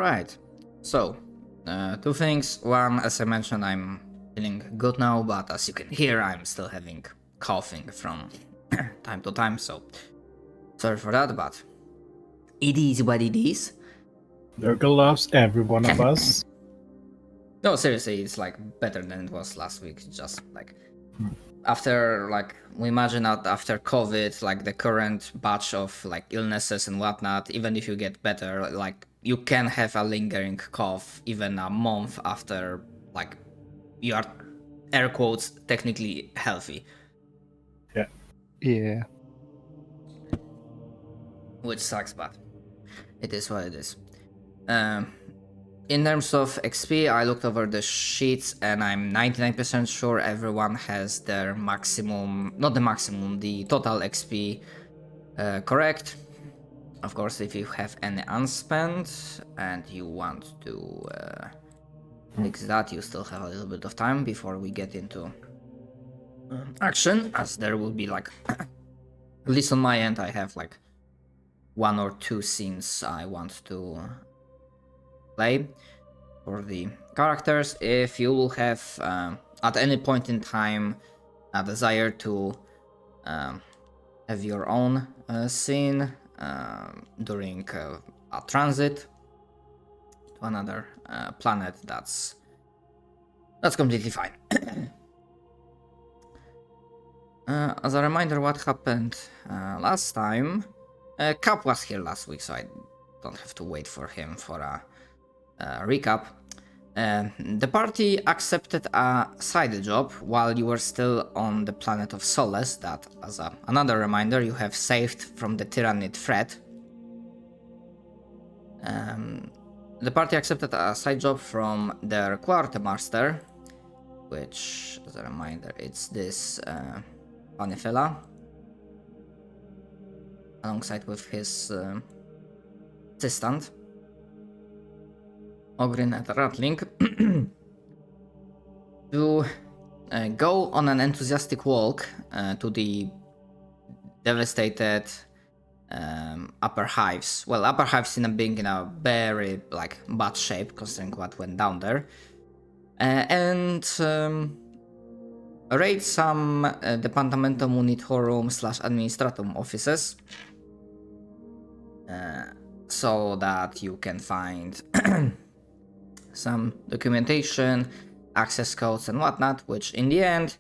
Alright, so two things. One, as I mentioned, I'm feeling good now, but as you can hear, I'm still having coughing from time to time, so sorry for that, but it is what it is. Nurgle loves every one of us. No, seriously, it's like better than it was last week. Just like after, like, we imagine that after COVID, like the current batch of like illnesses and whatnot, even if you get better, like you can have a lingering cough even a month after, like, you are, air quotes, technically healthy. Yeah. Which sucks, but it is what it is. In terms of XP, I looked over the sheets and I'm 99% sure everyone has their maximum, not the maximum, the total XP correct. Of course, if you have any unspent and you want to fix that, you still have a little bit of time before we get into action, as there will be like, at least on my end, I have like 1 or 2 scenes I want to play for the characters. If you will have at any point in time a desire to have your own scene during a transit to another planet, that's completely fine. As a reminder, what happened last time, Cap was here last week, so I don't have to wait for him for a recap. The party accepted a side job while you were still on the planet of Solace that, as another reminder, you have saved from the Tyrannid threat. The party accepted a side job from their quartermaster, which, as a reminder, it's this funny fella, alongside with his assistant, Ogrin and Ratling, to go on an enthusiastic walk to the devastated upper hives. Well, upper hives being in a very like bad shape considering what went down there, and raid some Departamento Munitorum / Administratum offices, so that you can find some documentation, access codes and whatnot, which in the end,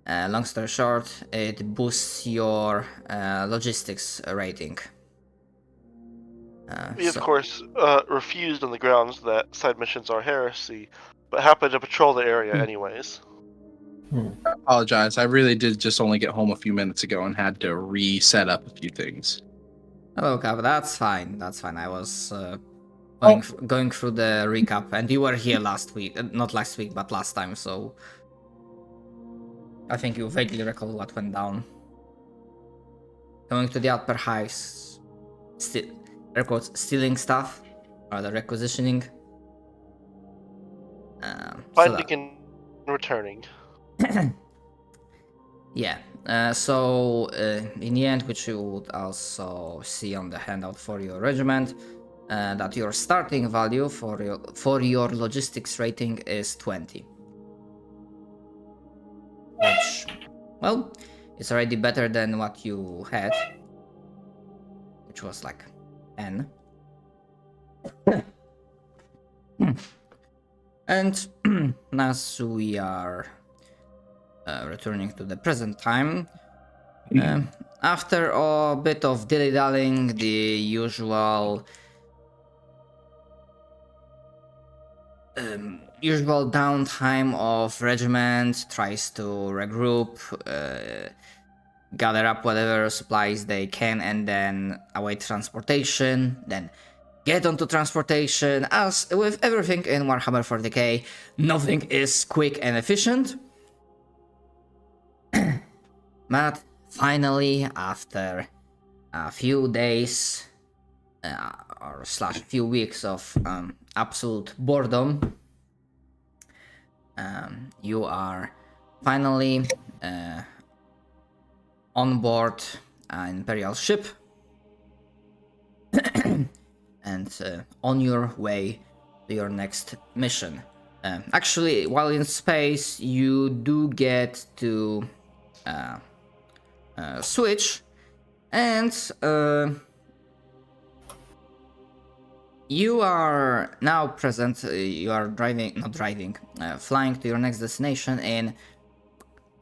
long story short, it boosts your logistics rating. We, of course, refused on the grounds that side missions are heresy, but happened to patrol the area anyways. I apologize. I really did just only get home a few minutes ago and had to reset up a few things. Hello, Cap. That's fine. That's fine. I was going through the recap, and you were here last week. Not last week, but last time, so I think you vaguely recall what went down. Going to the upper hives, stealing stuff, or the requisitioning. Finding and returning. Yeah. So in the end, which you would also see on the handout for your regiment, that your starting value for your logistics rating is 20. Which, well, it's already better than what you had, which was like 10. And as we are returning to the present time, after a bit of dilly-dallying, the usual downtime of regiment tries to regroup, gather up whatever supplies they can, and then await transportation, then get onto transportation. As with everything in Warhammer 40k, nothing is quick and efficient. But finally, after a few days or / few weeks of absolute boredom, you are finally on board an Imperial ship and on your way your next mission. Actually, while in space, you do get to switch, and you are now present. You are flying to your next destination in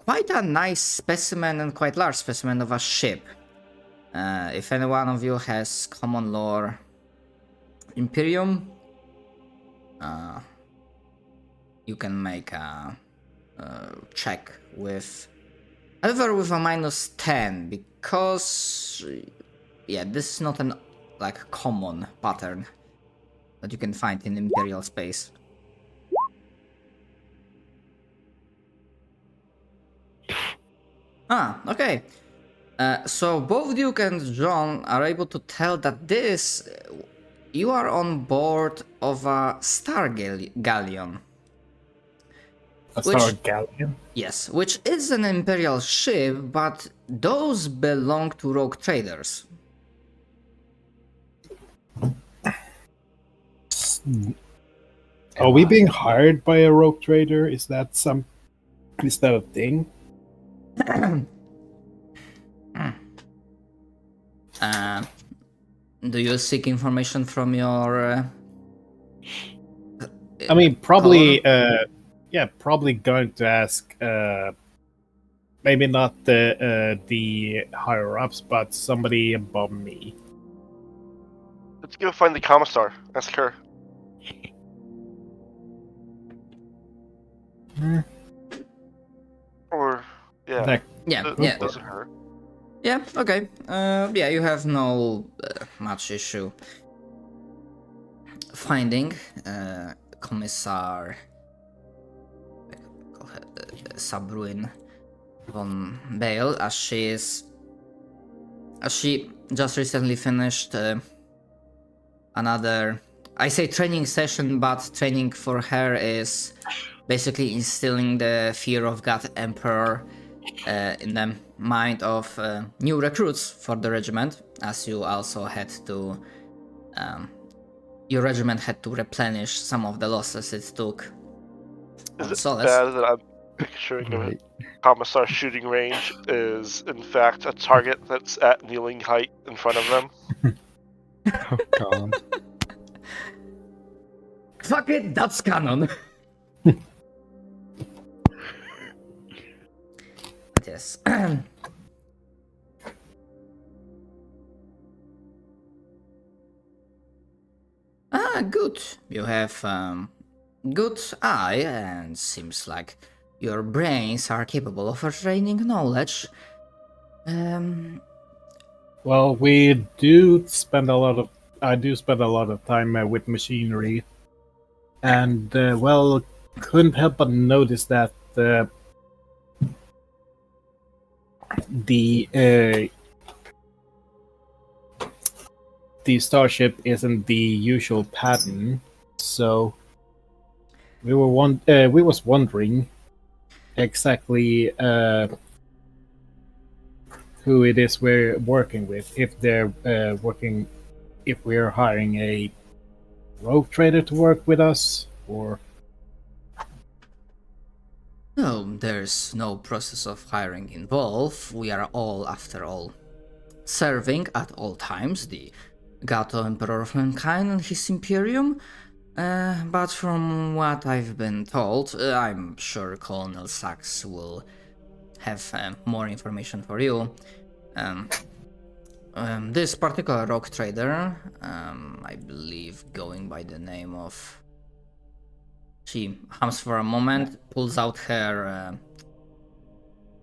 quite a nice specimen and quite large specimen of a ship. If any one of you has common lore Imperium, you can make a check with, however, with a -10, because yeah, this is not an like common pattern that you can find in Imperial space. Okay. So both Duke and John are able to tell that you are on board of a Star Galleon. A Star Galleon? Yes, which is an Imperial ship, but those belong to rogue traders. Are we being hired by a rogue trader? Is that a thing? Do you seek information from your? I mean, probably. Probably going to ask. Maybe not the higher ups, but somebody above me. Let's go find the commissar. Ask her. Or yeah. Those are her. Yeah. Okay. You have no much issue finding Commissar Sabruin von Bale, as she just recently finished another, I say training session, but training for her is basically instilling the fear of God Emperor in the mind of new recruits for the regiment, as you also had to your regiment had to replenish some of the losses it took. Is it bad that I'm picturing a commissar shooting range is in fact a target that's at kneeling height in front of them? Oh god. Fuck it, that's canon. Yes. Good. You have good eye, and seems like your brains are capable of retaining knowledge. Well, I do spend a lot of time with machinery, and couldn't help but notice that the starship isn't the usual pattern, so we was wondering exactly who it is we're working with. If they're if we're hiring a rogue trader to work with us, or No, there's no process of hiring involved. We are all, after all, serving at all times the Gato Emperor of Mankind and his Imperium. But from what I've been told, I'm sure Colonel Sachs will have more information for you. This particular rogue trader, I believe going by the name of... She hums for a moment, pulls out her...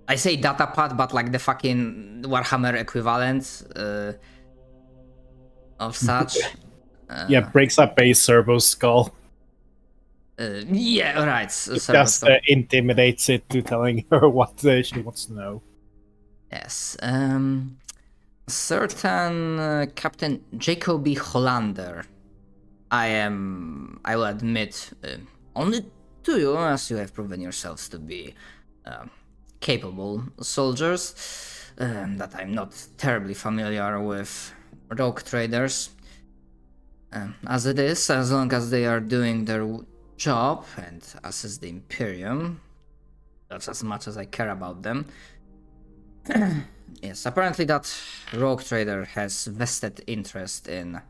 I say datapad, but like the fucking Warhammer equivalent of such. breaks up a servo skull. Right. Just intimidates it to telling her what she wants to know. Yes. Certain Captain Jacoby Hollander. I will admit, only to you, as you have proven yourselves to be capable soldiers, that I'm not terribly familiar with rogue traders. As it is, as long as they are doing their job, and as is the Imperium, that's as much as I care about them. Yes, apparently that rogue trader has vested interest in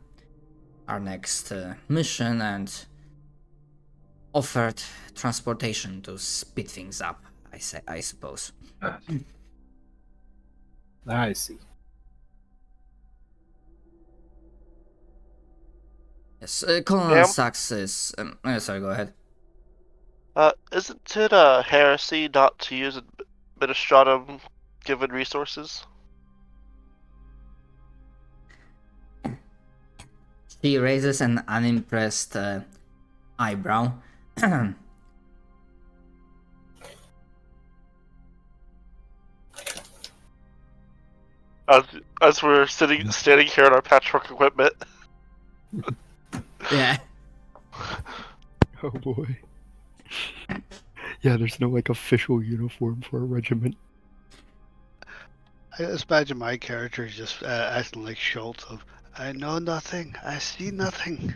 our next mission and offered transportation to speed things up, I suppose. I see. Yes, Colonel Sachs is... sorry, go ahead. Isn't it heresy not to use a bit of stratum given resources? She raises an unimpressed eyebrow. As we're standing here in our patchwork equipment. Yeah. Oh boy. Yeah, there's no like official uniform for a regiment. I just imagine my character is just acting like Schultz of, I know nothing, I see nothing.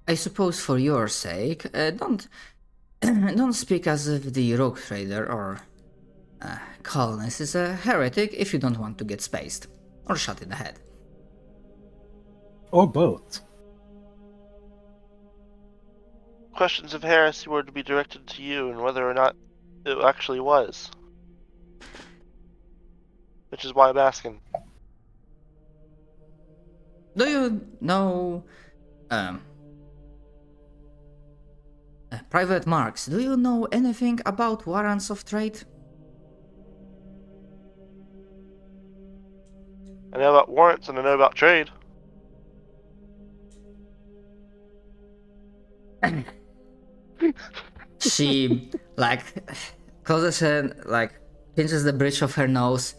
I suppose for your sake, don't don't speak as if the rogue trader or colonist is a heretic if you don't want to get spaced or shot in the head. Or both. Questions of heresy were to be directed to you and whether or not it actually was. Which is why I'm asking. Do you know... Private Marks, do you know anything about warrants of trade? I know about warrants and I know about trade. She, like, closes her, like, pinches the bridge of her nose.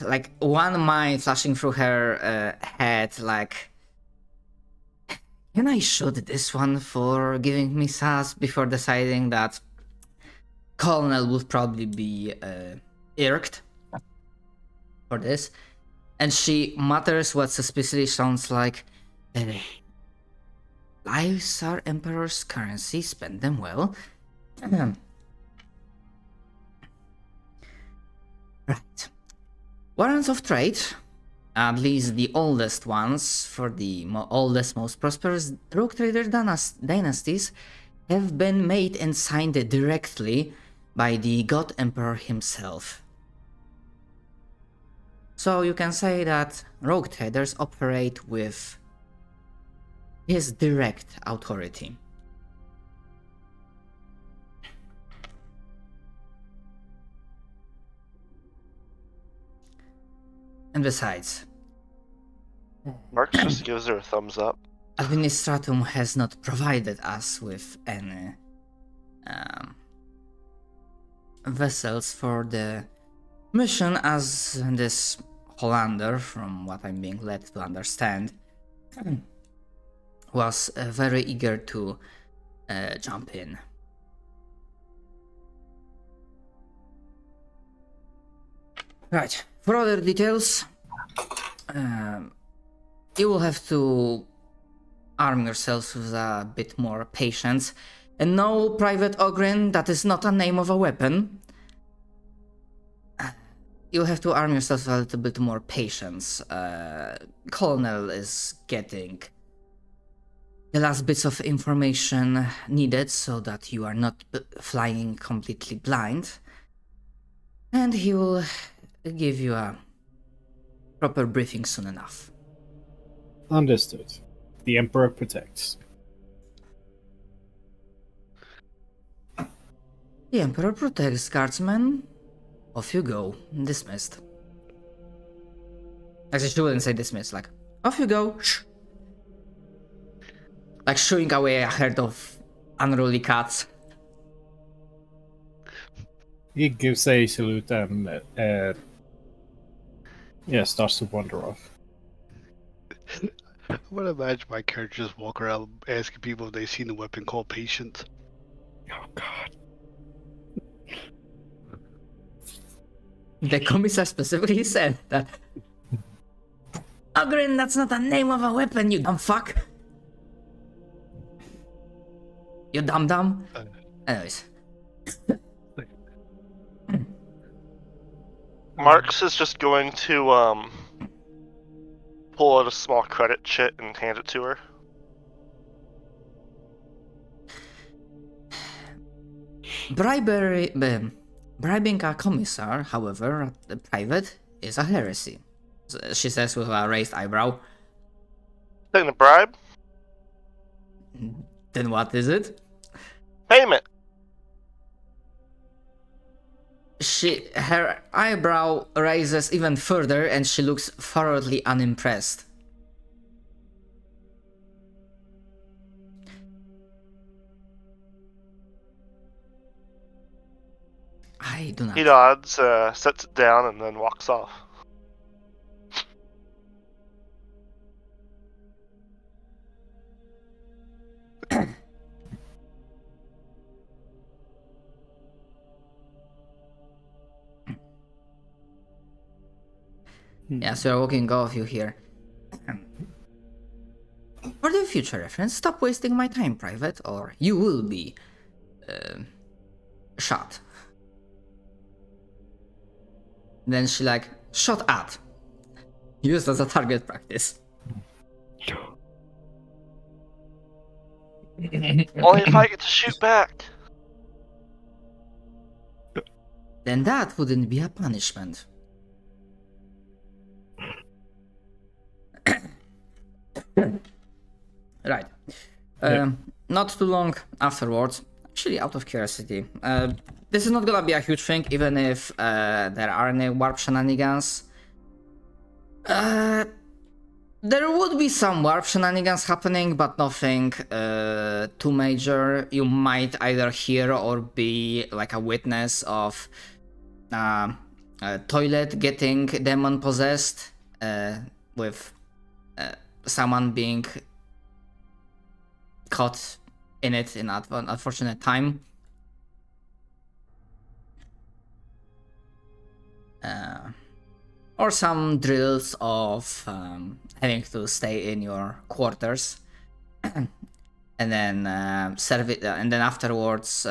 Like, one mind flashing through her head, like, can I shoot this one for giving me sass before deciding that Colonel would probably be irked for this? And she mutters what suspiciously sounds like, lives are Emperor's currency, spend them well. Right. Warrants of trade, at least the oldest ones for the oldest, most prosperous rogue trader dynasties, have been made and signed directly by the God Emperor himself. So you can say that rogue traders operate with his direct authority. And besides, Marx just gives her a thumbs up. Administratum has not provided us with any vessels for the mission, as this Hollander, from what I'm being led to understand, was very eager to jump in. Right, for other details, you will have to arm yourselves with a bit more patience. And no, Private Ogrin, that is not a name of a weapon. You'll have to arm yourself with a little bit more patience. Colonel is getting the last bits of information needed so that you are not flying completely blind. And he will give you a proper briefing soon enough. Understood. The Emperor protects. The Emperor protects, Guardsman. Off you go. Dismissed. Actually, she wouldn't say dismissed, like, off you go. Shh. Like shooing away a herd of unruly cats. He gives a salute and starts to wander off. I would imagine my character just walk around asking people if they've seen a weapon called patience. Oh god. The commissar specifically said that. Ogrin, that's not the name of a weapon, you dumb fuck. You dumb. Anyways. Marx is just going to pull out a small credit chit and hand it to her. Bribing a commissar, however, private, is a heresy. She says with a raised eyebrow. Taking a bribe? Then what is it? Payment! Her eyebrow raises even further and she looks thoroughly unimpressed. I do not. He nods, sets it down, and then walks off. Yeah, so you're walking off, you hear. For the future reference, stop wasting my time, Private, or you will be shot. Then she shot at. Used as a target practice. Only if I get to shoot back. Then that wouldn't be a punishment. Right. Not too long afterwards, actually out of curiosity, this is not gonna be a huge thing, even if there are any warp shenanigans. There would be some warp shenanigans happening, but nothing too major. You might either hear or be like a witness of a toilet getting demon possessed, with someone being caught in it in an unfortunate time. Or some drills of having to stay in your quarters, and then and then afterwards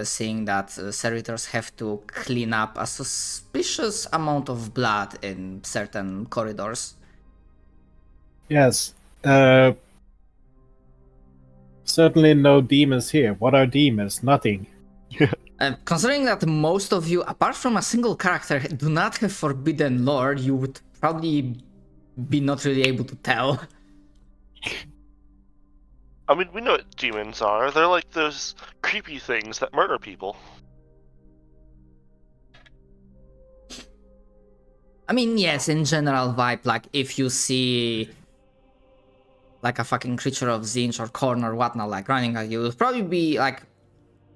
seeing that servitors have to clean up a suspicious amount of blood in certain corridors. Yes. Certainly no demons here. What are demons? Nothing. Considering that most of you, apart from a single character, do not have forbidden lore, you would probably be not really able to tell. I mean, we know what demons are. They're like those creepy things that murder people. I mean, yes, in general vibe, like if you see like a fucking creature of Zinch or Korn or whatnot, like running at you, it would probably be like,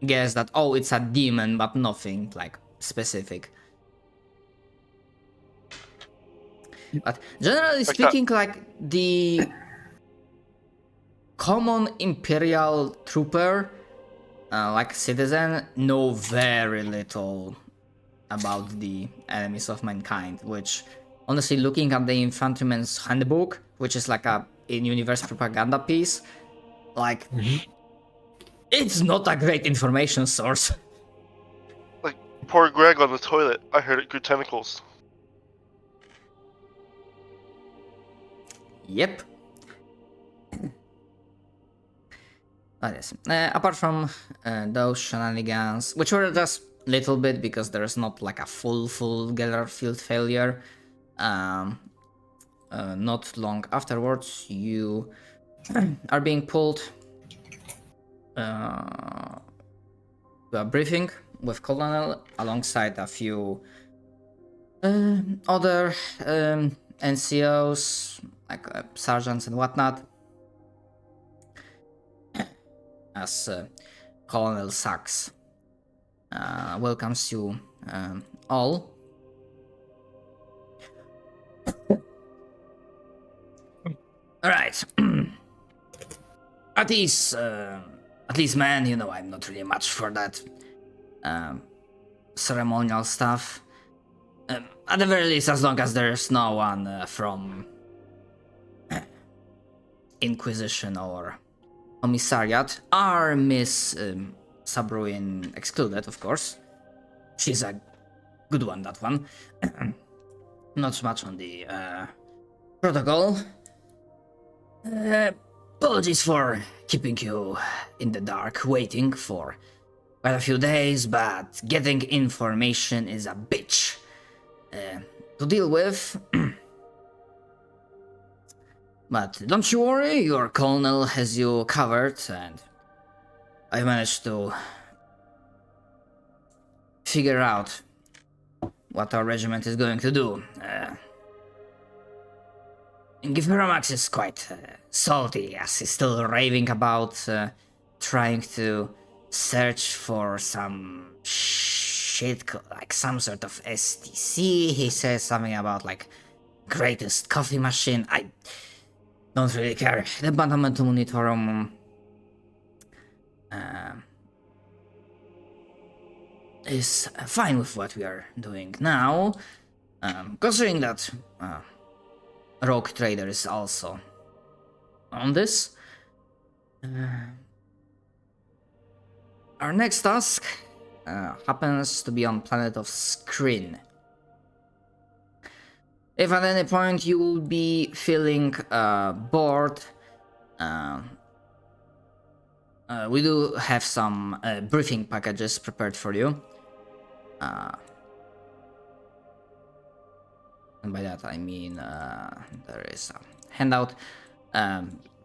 guess that, oh, it's a demon, but nothing like specific. But generally speaking, like the common Imperial trooper, like citizen, know very little about the enemies of mankind, which honestly, looking at the infantryman's handbook, which is like a in-universe propaganda piece, like it's not a great information source. Like poor Greg on the toilet. I heard it grew tentacles. Yep. But yes, apart from those shenanigans, which were just little bit because there's not like a full Geller field failure, not long afterwards you are being pulled to a briefing with Colonel alongside a few other NCOs, like sergeants and whatnot, as Colonel Sachs welcomes you all. Alright. At least, man, you know, I'm not really much for that ceremonial stuff. At the very least, as long as there's no one from Inquisition or Commissariat, our Miss Sabruin excluded, of course. She's a good one, that one. Not so much on the protocol. Apologies for keeping you in the dark, waiting for quite a few days, but getting information is a bitch to deal with. But don't you worry, your colonel has you covered, and I managed to figure out what our regiment is going to do. Gifiramax is quite salty, as he's still raving about trying to search for some shit, like some sort of STC. He says something about like greatest coffee machine. I don't really care. Departamentul Monitorum is fine with what we are doing now, considering that Rogue Trader is also on this. Our next task happens to be on planet of Screen. If at any point you will be feeling bored, we do have some briefing packages prepared for you. And by that I mean there is a handout.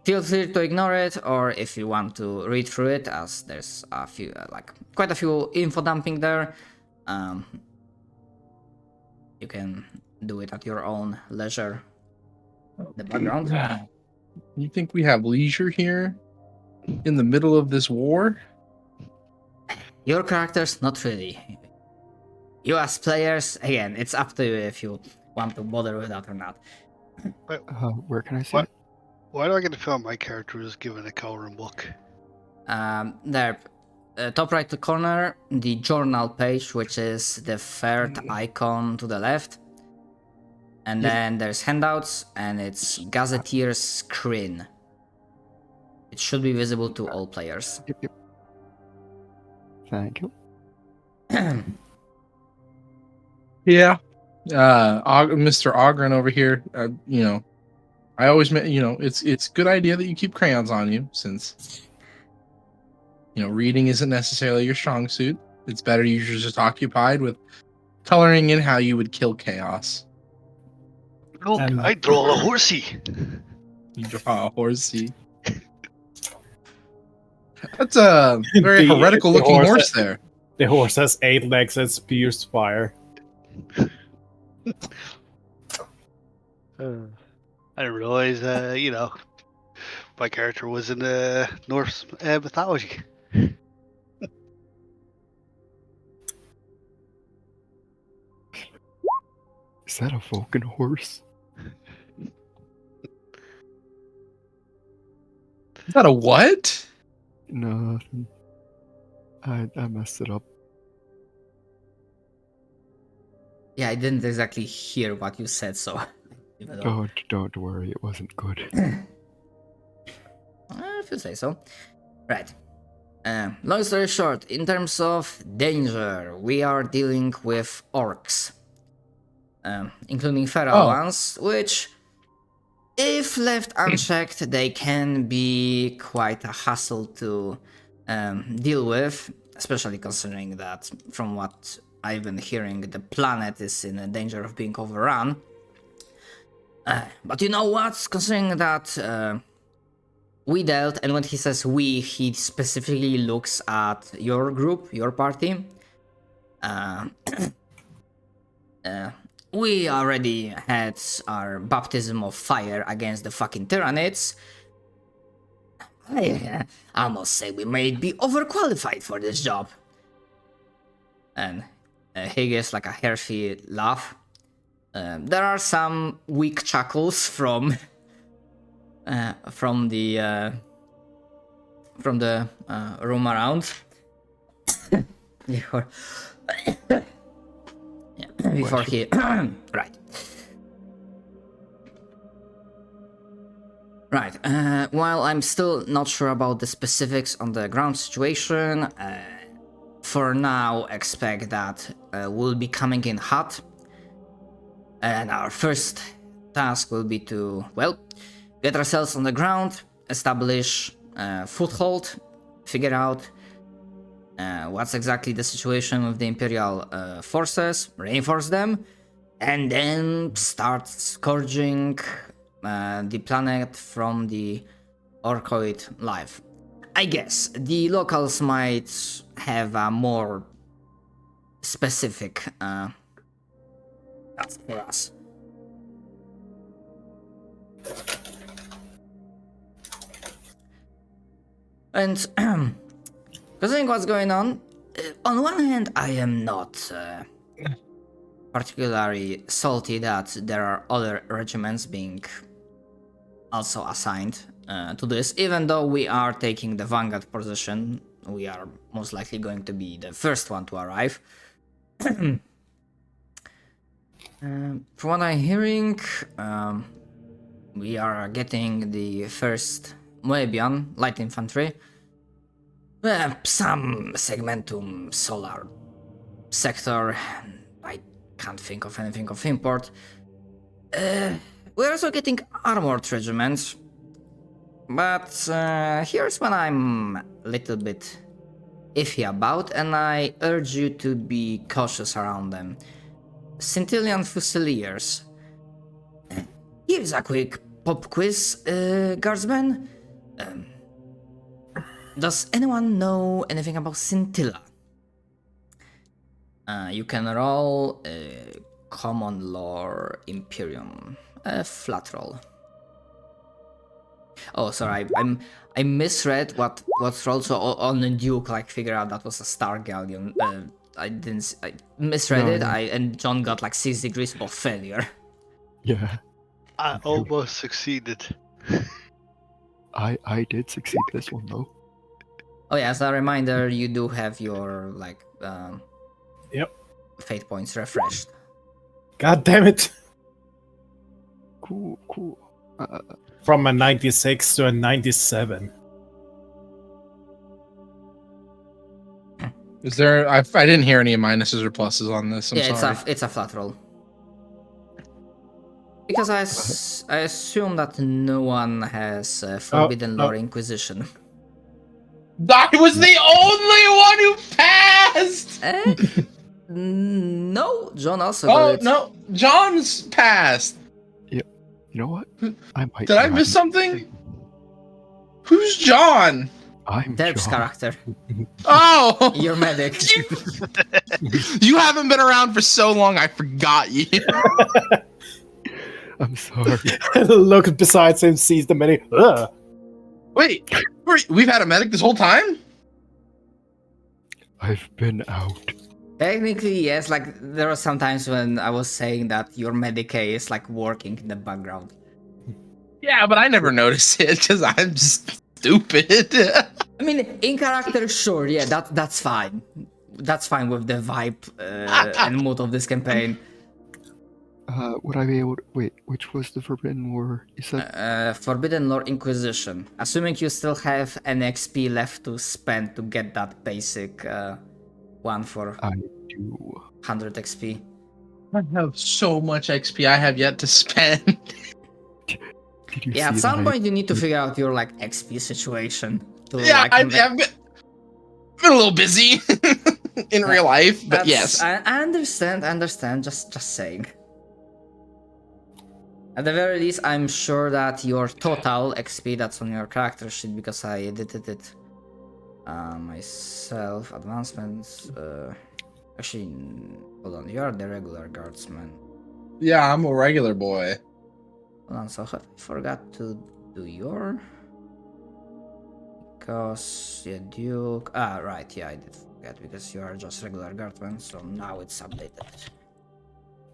Feel free to ignore it, or if you want to read through it, as there's a few, quite a few info dumping there. You can do it at your own leisure. The background. You think we have leisure here in the middle of this war? Your characters, not really. You as players, again, it's up to you if you want to bother with that or not. Where can I see it? Why do I get to feel my character is given a coloring book? There, top right corner, the journal page, which is the third icon to the left. And then there's handouts, and it's Gazetteer's screen. It should be visible to all players. Yep. Thank you. Yeah. Mr. Ogren over here, I always, it's a good idea that you keep crayons on you, since, reading isn't necessarily your strong suit. It's better you're just occupied with coloring in how you would kill chaos. Look, I draw a horsey. You draw a horsey. That's a very heretical looking horse there. The horse has 8 legs and spears fire. I didn't realize, my character was in the Norse mythology. Is that a Vulcan horse? Is that a what? Nothing. I messed it up. Yeah, I didn't exactly hear what you said, so... Don't worry, it wasn't good. If you say so. Right. Long story short, in terms of danger, we are dealing with orcs. Including feral ones, which, if left unchecked, they can be quite a hassle to deal with, especially considering that, from what I've been hearing, the planet is in danger of being overrun. But you know what? Considering that we dealt, and when he says we, he specifically looks at your group, your party. We already had our baptism of fire against the fucking Tyranids. I must say we may be overqualified for this job. And he gives like a hearty laugh. There are some weak chuckles from the room around. before he right. While I'm still not sure about the specifics on the ground situation, for now expect that we'll be coming in hot, and our first task will be to, well, get ourselves on the ground, establish foothold, figure out what's exactly the situation with the Imperial forces, reinforce them, and then start scourging the planet from the Orcoid life. I guess the locals might have a more specific task for us. And considering what's going on one hand, I am not particularly salty that there are other regiments being also assigned to this, even though we are taking the vanguard position. We are most likely going to be the first one to arrive. From what I'm hearing, we are getting the first Moebian light infantry, some segmentum solar sector. I can't think of anything of import. We're also getting armored regiments, but here's what I'm a little bit iffy about, and I urge you to be cautious around them. Scintillian Fusiliers. Here's a quick pop quiz, Guardsman. Does anyone know anything about Scintilla? You can roll common lore Imperium. Flat roll. Oh, sorry, I misread what rolled, so on the Duke, like, figure out that was a Star Galleon. I misread it. And John got like 6 degrees of failure. Yeah. I almost succeeded. I did succeed this one though. Oh yeah, as a reminder, you do have your like Yep. fate points refreshed. God damn it! Cool. From a 96 to a 97. Is there? I didn't hear any minuses or pluses on this. I'm sorry. It's a flat roll. Because I assume that no one has Forbidden Lore Inquisition. I was the only one who passed. No, John also got it. No, John's passed. Yep. You know what? Did I miss something? Who's John? I'm Derb's John. character. Oh, Your medic. You haven't been around for so long. I forgot you. I'm sorry. Look besides him, sees the medic. Ugh. Wait, we've had a medic this whole time? I've been out. Technically, yes. Like, there are some times when I was saying that your Medicae is like working in the background. Yeah, but I never noticed it because I'm just stupid. I mean, in character, sure, yeah, that's fine. That's fine with the vibe and mood of this campaign. Would I be able to... Wait, which was the Forbidden Lore you said? Forbidden Lore Inquisition. Assuming you still have an XP left to spend to get that basic one for I do. 100 XP. I have so much XP I have yet to spend. Did you Yeah, see at some that point you need to figure out your like XP situation. To, Yeah, like, I've been a little busy in real life, but yes. I understand. Just saying. At the very least, I'm sure that your total XP that's on your character sheet, because I edited it myself. Advancements. Actually, hold on. You are the regular guardsman. Yeah, I'm a regular boy. Hold on. So I forgot to do your. Because yeah, Duke. Right. Yeah, I did forget because you are just regular guardsman. So now it's updated.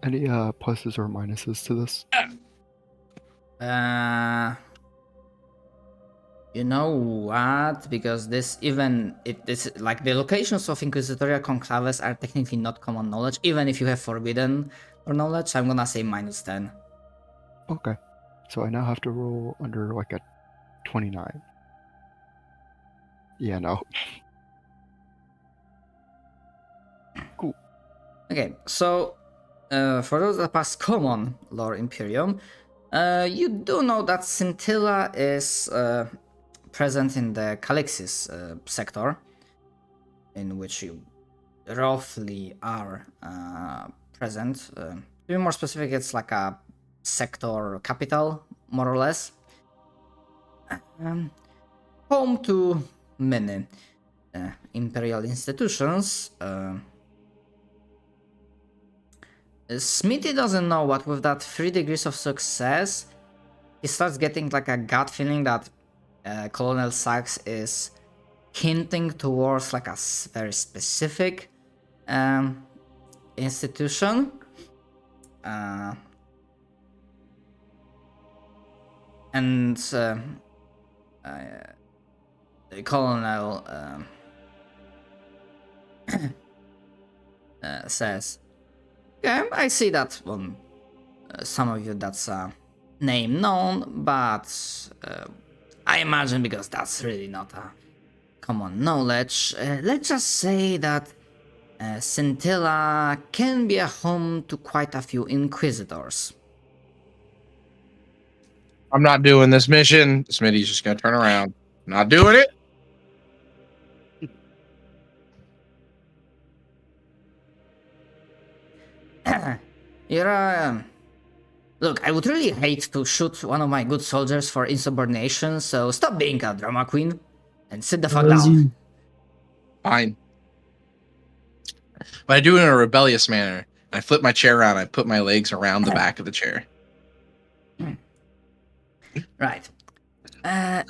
Any pluses or minuses to this? You know what? Because this like the locations of inquisitorial conclaves are technically not common knowledge, even if you have forbidden or knowledge. So I'm gonna say -10. Okay. So I now have to roll under like a 29. Yeah, no. Cool. Okay, so for those that pass common lore Imperium, you do know that Scintilla is present in the Calixis sector, in which you roughly are present. To be more specific, it's like a sector capital, more or less. Home to many imperial institutions. Smithy doesn't know, but with that 3 degrees of success, he starts getting like a gut feeling that Colonel Sachs is hinting towards like a very specific institution. And the Colonel says, "Yeah, I see that on some of you that's a name known, but I imagine because that's really not a common knowledge, let's just say that Scintilla can be a home to quite a few Inquisitors." I'm not doing this mission. Smitty's just gonna turn around. Not doing it. You're look, I would really hate to shoot one of my good soldiers for insubordination, so stop being a drama queen and sit the fuck down. Fine. But I do it in a rebellious manner. I flip my chair around. I put my legs around the back of the chair. Right. I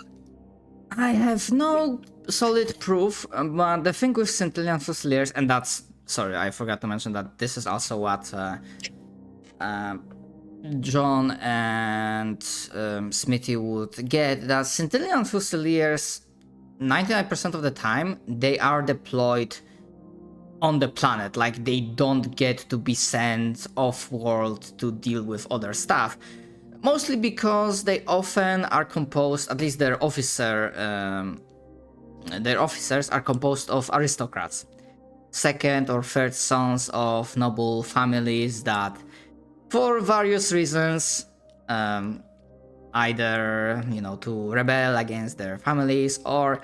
have no solid proof, but the thing with Scintillian Fusiliers, and that's... Sorry, I forgot to mention that this is also what John and Smithy would get, that Scintillian Fusiliers, 99% of the time, they are deployed on the planet. Like, they don't get to be sent off-world to deal with other stuff. Mostly because they often are composed, at least their officers are composed of aristocrats. Second or third sons of noble families that, for various reasons, either, to rebel against their families or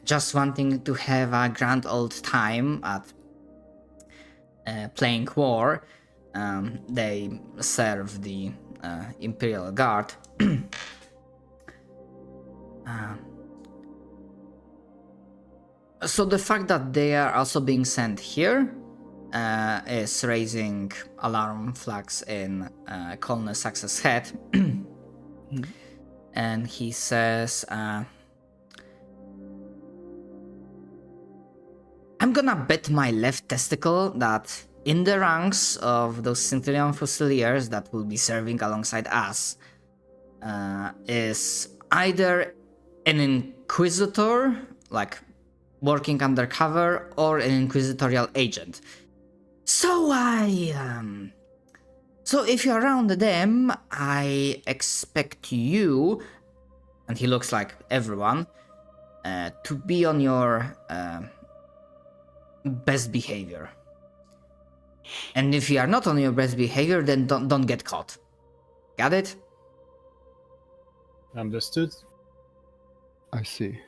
just wanting to have a grand old time at playing war, they serve the Imperial Guard. So the fact that they are also being sent here is raising alarm flags in Colonel Sax's head. And he says, I'm gonna bet my left testicle that in the ranks of those Scintillian Fusiliers that will be serving alongside us is either an Inquisitor, like working undercover, or an Inquisitorial agent. So so if you're around them, I expect you, and he looks like everyone, to be on your best behavior. And if you are not on your best behavior, then don't get caught. Got it? Understood. I see.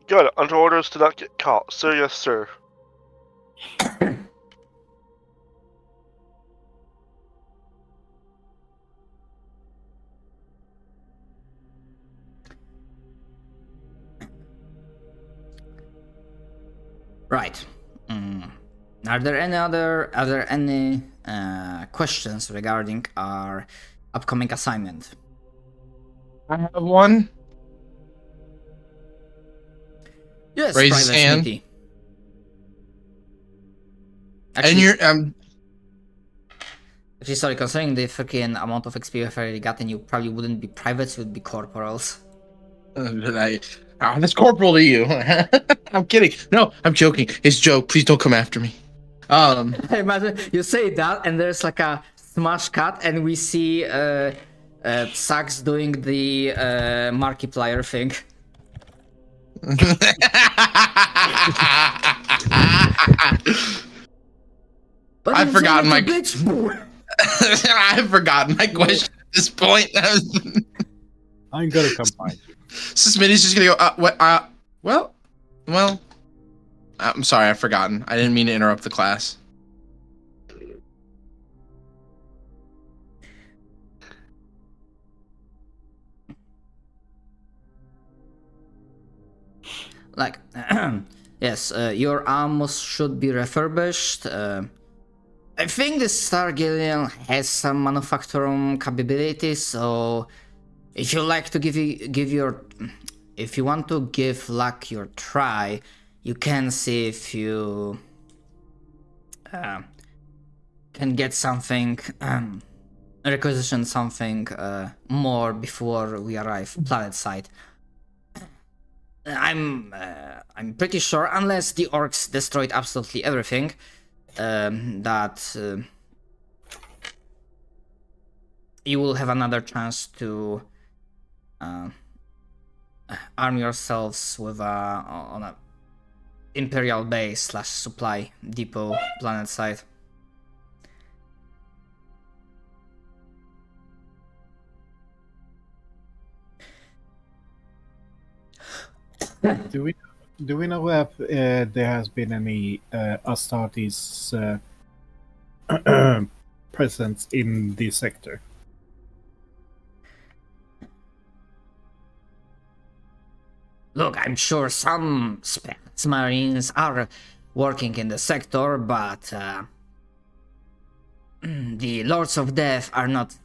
Got it. Under orders to not get caught. Sir, yes, sir. Right. Are there any questions regarding our upcoming assignment? I have one. Yes, Raise Private his hand. Smithy. And you're Actually, sorry, considering the freaking amount of XP you've already gotten, you probably wouldn't be privates, you would be corporals. That's corporal to you. I'm kidding. No, I'm joking. It's a joke. Please don't come after me. Imagine you say that, and there's like a smash cut, and we see Sax doing the Markiplier thing. I've forgotten my. Bitch. I've forgotten my question at this point. I'm gonna combine. So Smitty's just gonna go. What? Well. I'm sorry. I've forgotten. I didn't mean to interrupt the class. Like, yes, your arms should be refurbished. I think the Stargillion has some manufacturing capabilities, so if you like to if you want to give luck your try, you can see if you can get something, requisition something more before we arrive planet side. I'm pretty sure, unless the orcs destroyed absolutely everything, that you will have another chance to arm yourselves with on a Imperial base / supply depot planet side. Do we know if there has been any Astartes presence in the sector? Look, I'm sure some Space Marines are working in the sector, but the Lords of Death are not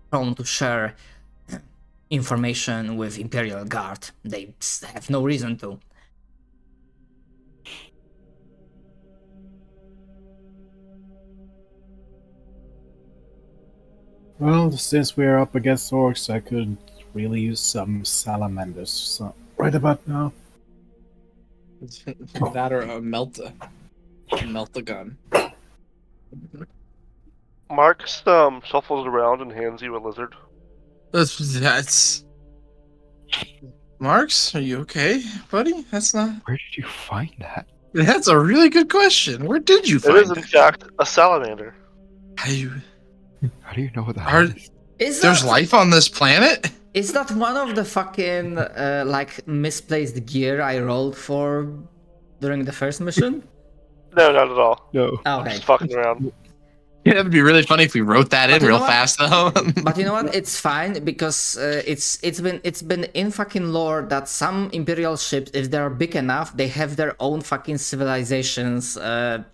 prone to share information with Imperial Guard. They have no reason to. Well, since we're up against orcs, I could really use some salamanders. So right about now. That or a melt a gun. Marcus shuffles around and hands you a lizard. That's. Marks, are you okay, buddy? That's not. Where did you find that? That's a really good question. Where did you It find is, in fact, a salamander. How do you know that? There's life on this planet? Is that one of the fucking like misplaced gear I rolled for during the first mission? No, not at all. No. Oh, I'm okay. just fucking around. Yeah, that'd be really funny if we wrote that in real fast, though. But you know what? It's fine because it's been in fucking lore that some Imperial ships, if they're big enough, they have their own fucking civilizations. You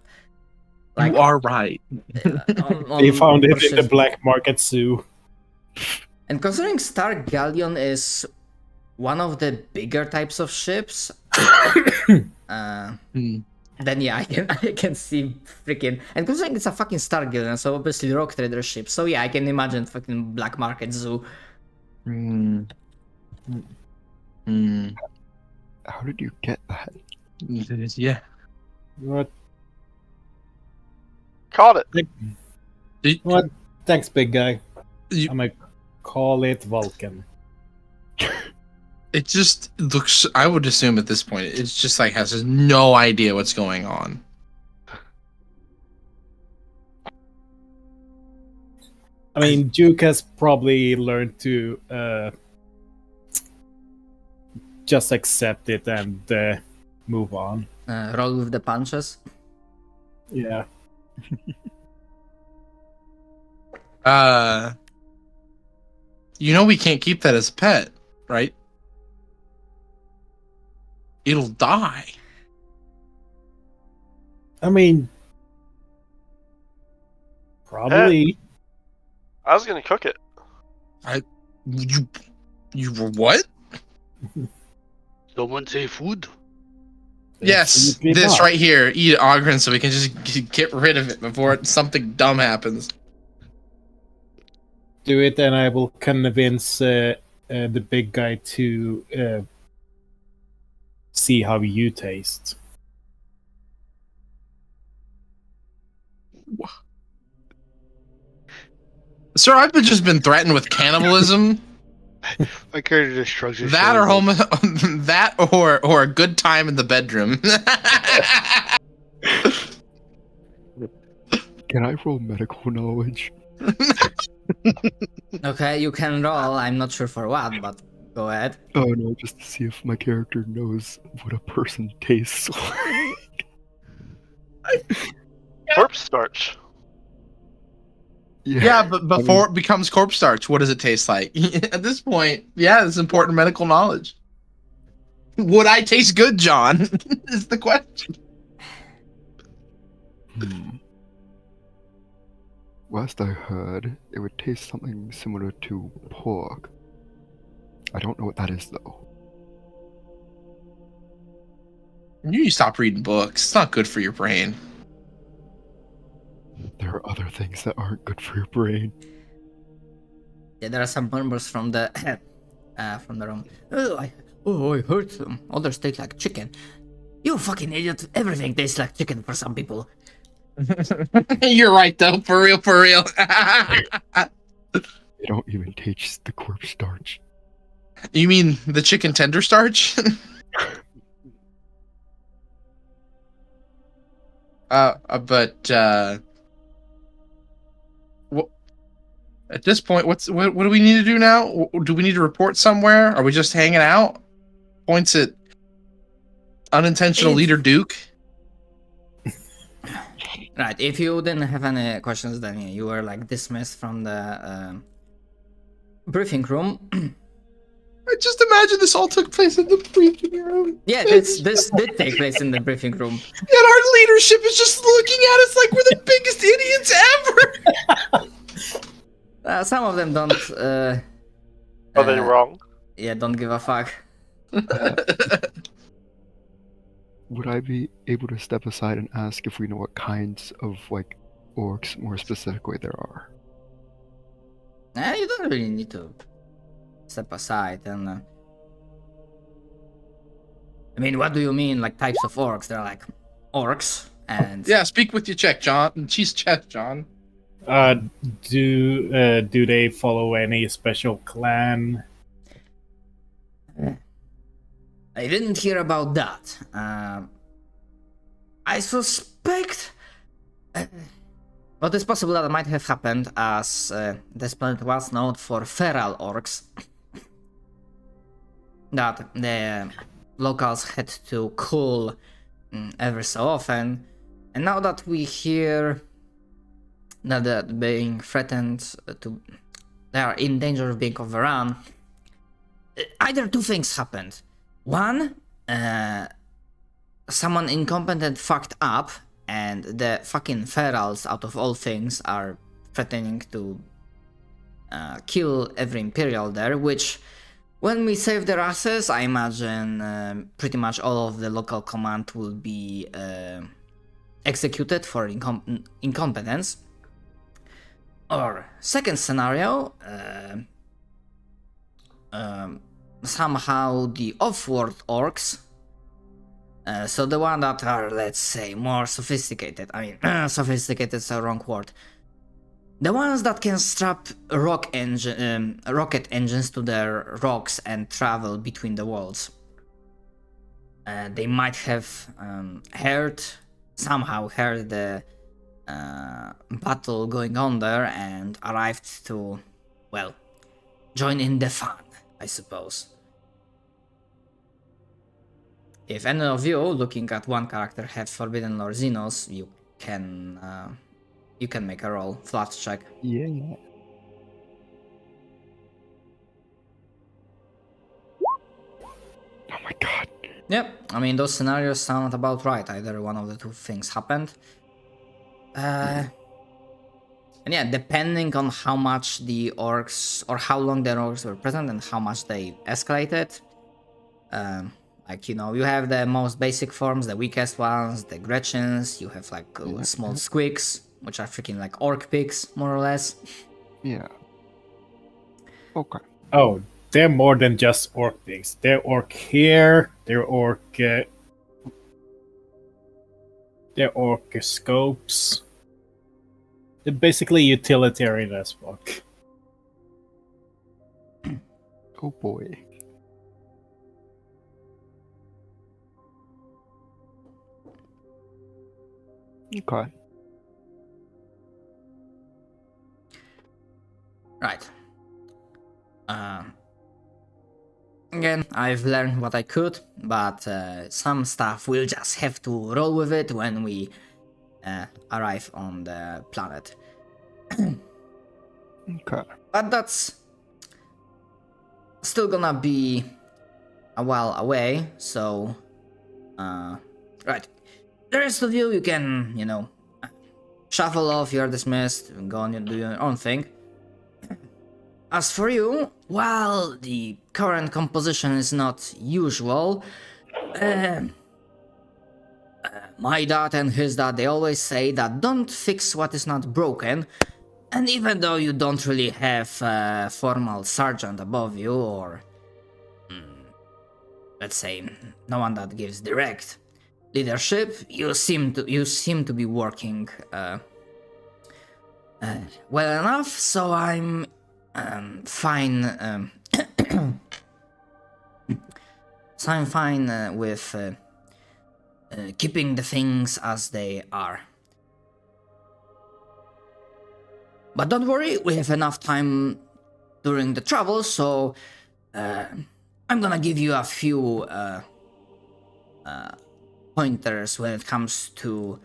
are right. They found it in the black market zoo. And considering Star Galleon is one of the bigger types of ships, then yeah, I can see freaking. And considering it's a fucking Star Galleon, so obviously rogue trader ship, so yeah, I can imagine fucking black market zoo. How did you get that? Yeah. What? Caught it. What? Thanks, big guy. You- I'm gonna call it Vulcan. It just looks. I would assume at this point, it's just like has no idea what's going on. I mean, Duke has probably learned to just accept it and move on. Roll with the punches. Yeah. You know we can't keep that as a pet, right? It'll die. I mean, probably. I was gonna cook it. You were what? Someone say food. Yes, Absolutely this not. right here. Eat Ogren so we can just get rid of it before something dumb happens. Do it, and I will convince the big guy to see how you taste. Sir, I've just been threatened with cannibalism. My character just shrugs his That or shoulders. that or a good time in the bedroom. Can I roll medical knowledge? Okay, you can roll. I'm not sure for what, but go ahead. Oh no, just to see if my character knows what a person tastes like. Corpse starch. Yeah, but before it becomes corpse starch, what does it taste like? At this point, yeah, it's important medical knowledge. Would I taste good, John? Is the question. Last I heard, it would taste something similar to pork. I don't know what that is, though. You stop reading books. It's not good for your brain. There are other things that aren't good for your brain. Yeah, there are some murmurs from the room. I heard some others taste like chicken. You fucking idiot! Everything tastes like chicken for some people. You're right, though. For real, for real. They don't even taste the corpse starch. You mean the chicken tender starch? At this point, what do we need to do now? Do we need to report somewhere? Are we just hanging out? Points at unintentional leader Duke. Right. If you didn't have any questions, then you were like dismissed from the briefing room. I just imagine this all took place in the briefing room. Yeah, this did take place in the briefing room. And our leadership is just looking at us like we're the biggest idiots ever. Some of them don't. Are they wrong? Yeah, don't give a fuck. Would I be able to step aside and ask if we know what kinds of, like, orcs more specifically there are? You don't really need to step aside and. I mean, what do you mean, like types of orcs? They're like orcs and. Yeah, speak with your check, John. Cheese chest, John. Do they follow any special clan? I didn't hear about that. I suspect what is possible that might have happened, as this planet was known for feral orcs, that the locals had to cool every so often, and now that we hear that they're being threatened they are in danger of being overrun, either two things happened. One, someone incompetent fucked up, and the fucking ferals, out of all things, are threatening to kill every Imperial there, which, when we save their asses, I imagine pretty much all of the local command will be executed for incompetence. Or, second scenario, somehow the off-world orcs, so the one that are, let's say, more sophisticated. I mean, sophisticated is a wrong word. The ones that can strap rocket engines to their rocks and travel between the worlds. They might have somehow heard the battle going on there and arrived to, well, join in the fun, I suppose. If any of you, looking at one character, have Forbidden Lore Xenos, you can make a roll, flat check. Yeah. Oh my god. Yep, I mean, those scenarios sound about right. Either one of the two things happened. And yeah, depending on how much the orcs, or how long the orcs were present and how much they escalated, Like, you know, you have the most basic forms, the weakest ones, the Gretchens, you have like small squeaks, which are freaking like orc pigs, more or less. Yeah. Okay. Oh, they're more than just orc things. They're orc here, they're orc scopes. They're basically utilitarian as fuck. Oh boy. Okay. Right. Again, I've learned what I could, but some stuff we'll just have to roll with it when we arrive on the planet. Okay. But that's still gonna be a while away, so right. The rest of you can, you know, shuffle off, you're dismissed, and go on and do your own thing. As for you, while the current composition is not usual, my dad and his dad, they always say that don't fix what is not broken. And even though you don't really have a formal sergeant above you, or let's say no one that gives direct leadership, you seem to be working well enough. So I'm fine. So I'm fine with keeping the things as they are. But don't worry, we have enough time during the travel, so I'm gonna give you a few pointers when it comes to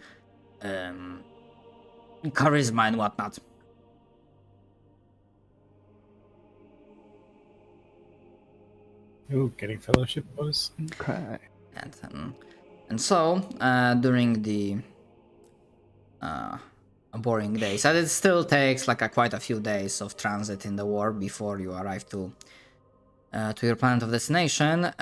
charisma and whatnot. Ooh, getting fellowship bonus. Okay. And so during the boring days, and it still takes like quite a few days of transit in the war before you arrive to your planet of destination.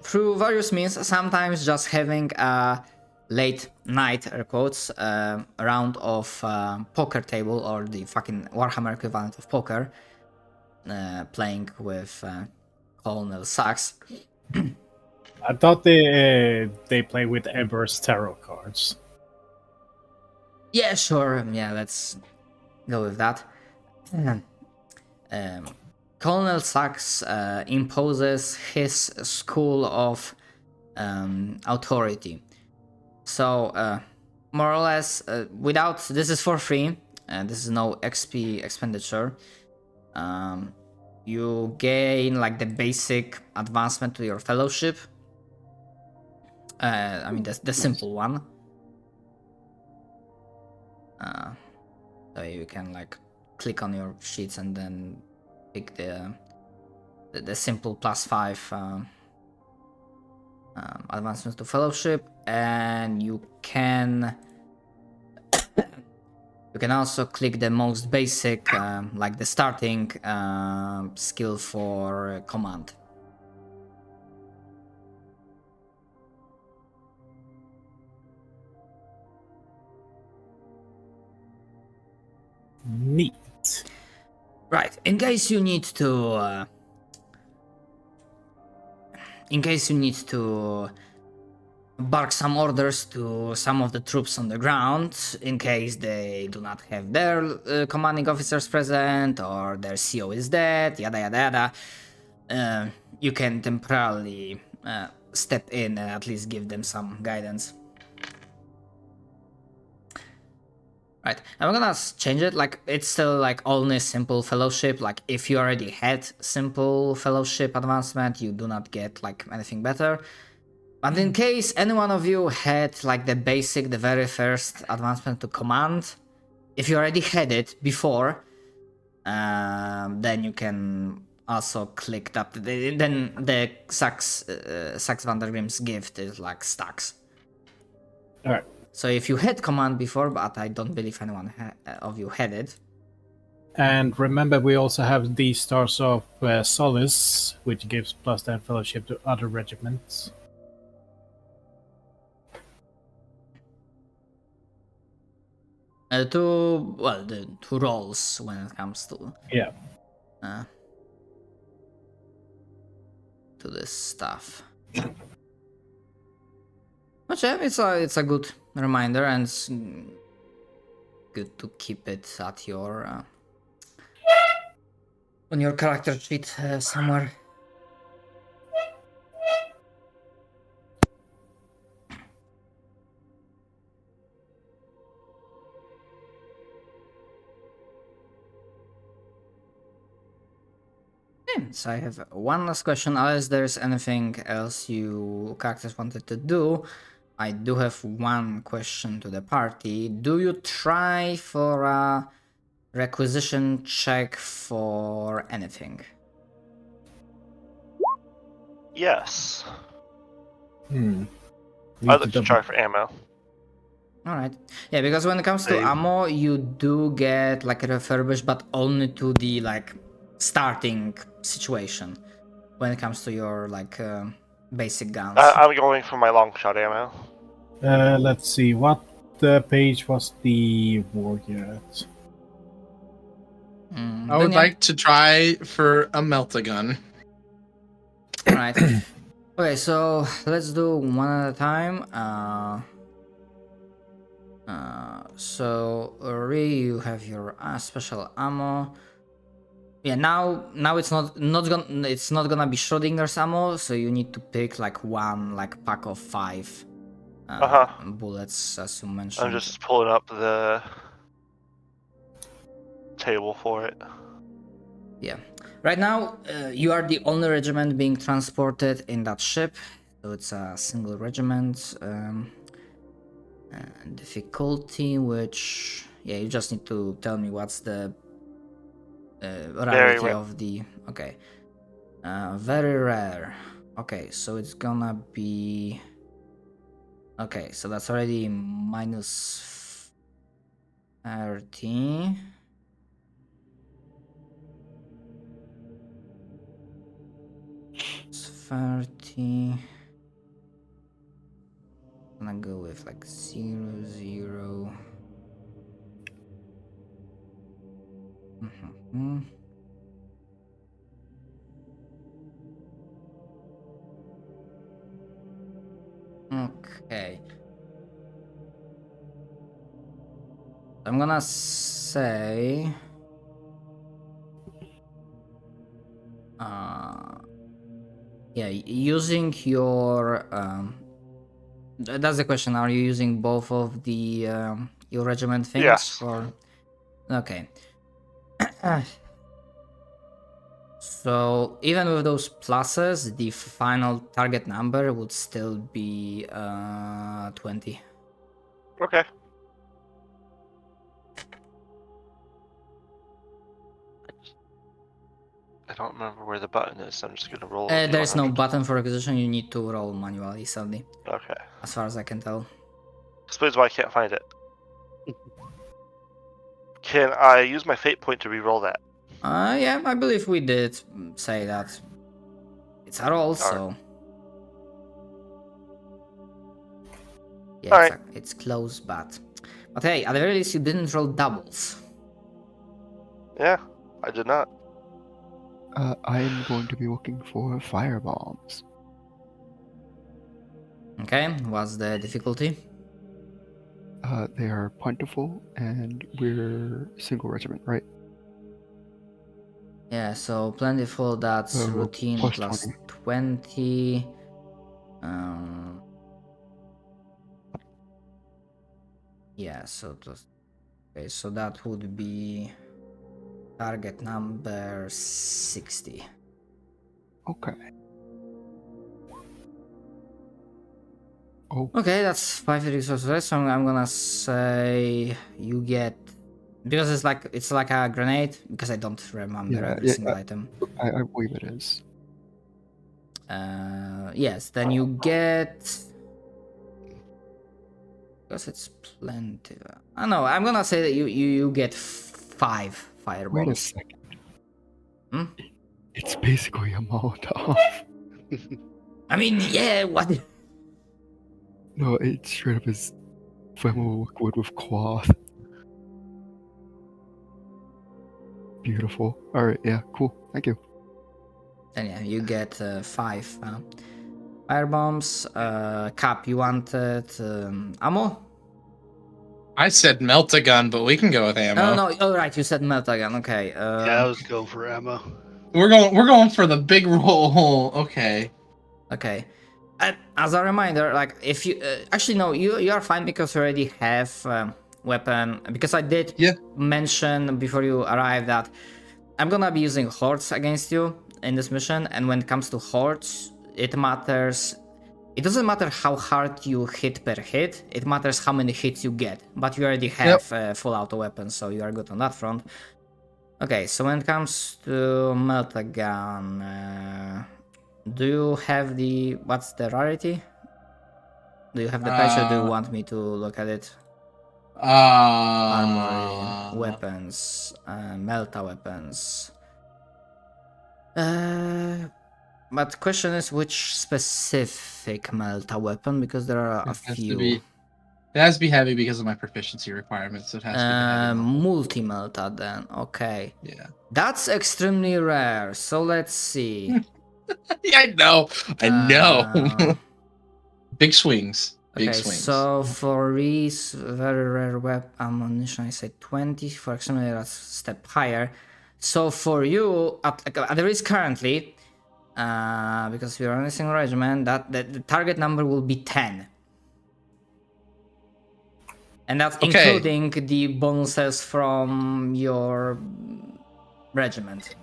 Through various means, sometimes just having a late night, air quotes, round of poker table, or the fucking Warhammer equivalent of poker, playing with Colonel Sachs. I thought they play with Ember's tarot cards. Yeah, sure. Yeah, let's go with that. Colonel Sachs imposes his school of authority. So, more or less, without, this is for free, and this is no XP expenditure. You gain like the basic advancement to your fellowship. I mean, the simple one. So you can like click on your sheets and then pick the simple +5 advancements to fellowship, and you can also click the most basic, like the starting skill for command. Neat. Right, in case you need to bark some orders to some of the troops on the ground, in case they do not have their commanding officers present, or their CO is dead, yada yada yada, you can temporarily step in and at least give them some guidance. Right, I'm gonna change it, like, it's still like only simple fellowship. Like, if you already had simple fellowship advancement, you do not get like anything better. But in case any one of you had like the basic, the very first advancement to command, if you already had it before, then you can also click that. Then the Sax van der Grim's gift is like stacks. Alright. So if you had command before, but I don't believe anyone of you had it, And remember, we also have the Stars of Solace, which gives +10 fellowship to other regiments. The two roles when it comes to Yeah. To this stuff. But yeah, it's a good reminder, and it's good to keep it at your on your character sheet somewhere. So I have one last question, unless there's anything else you characters wanted to do. I do have one question to the party. Do you try for a requisition check for anything? Yes. Need I'd to like to try for ammo. Alright. Yeah, because when it comes to ammo, you do get like a refurbished, but only to the like starting situation. When it comes to your like basic guns. I'm going for my long shot ammo. Let's see, what page was the warrior at? I would like to try for a melt-a-gun. Alright. Okay, so let's do one at a time. So you have your special ammo. Yeah, now it's not gonna be Schrodinger's ammo, so you need to pick like one like pack of 5 bullets, as you mentioned. I'm just pulling up the table for it. Yeah. Right now, you are the only regiment being transported in that ship, so it's a single regiment. Difficulty, which you just need to tell me what's the rarity of the. Okay. Very rare. Okay, so it's gonna be. Okay, so that's already minus 30. It's 30. I'm gonna go with like 0, 0. Okay. I'm gonna say using your that's the question. Are you using both of the your regiment things? Yes. Or okay. So even with those pluses, the final target number would still be 20. Okay. I don't remember where the button is, so I'm just gonna roll. There's no button for acquisition. You need to roll manually, sadly. Okay. As far as I can tell. Explains why I can't find it. Can I use my fate point to re-roll that? Yeah, I believe we did say that. It's a roll, so. Yeah, it's close, but hey, at the very least, you didn't roll doubles. Yeah, I did not. I'm going to be looking for fire bombs. Okay, what's the difficulty? They are plentiful, and we're single regiment, right? Yeah, so plentiful, that's routine plus 20. Yeah, so okay, so that would be target number 60. Okay. Oh. Okay, that's 5 resources. So I'm gonna say you get, because it's like a grenade, because I don't remember every single item. I believe it is. Yes, then you get, because it's plenty. I don't know. I'm gonna say that you get five fire Wait a bombs. second. Hmm? It's basically a Molotov. I mean, yeah, what? No, it straight up is flammable liquid with cloth. Beautiful. Alright, yeah, cool. Thank you. And yeah, you get 5 fire bombs. Cap, you wanted ammo? I said melt a gun, but we can go with ammo. Oh no, all right, you said melt again. Okay. Yeah, I was going for ammo. We're going for the big roll. Okay. Okay. As a reminder, like if you actually no, you are fine because you already have weapon. Because I did mention before you arrived that I'm gonna be using hordes against you in this mission, and when it comes to hordes, it matters. It doesn't matter how hard you hit per hit. It matters how many hits you get. But you already have full auto weapons, so you are good on that front. Okay, so when it comes to melt a gun. Do you have the... what's the rarity? Do you have the patch or do you want me to look at it? Armory, weapons, melta weapons. But question is which specific melta weapon, because there are a few. It has to be heavy because of my proficiency requirements. So it has to be heavy. Multi-melta then, okay. Yeah. That's extremely rare, so let's see. Yeah, I know. Big swings. Big swings. So for these very rare web ammunition, I say 20. For example, that's a step higher. So for you, at the risk currently, because we are on a single regiment, that the target number will be 10. And that's including the bonuses from your regiment.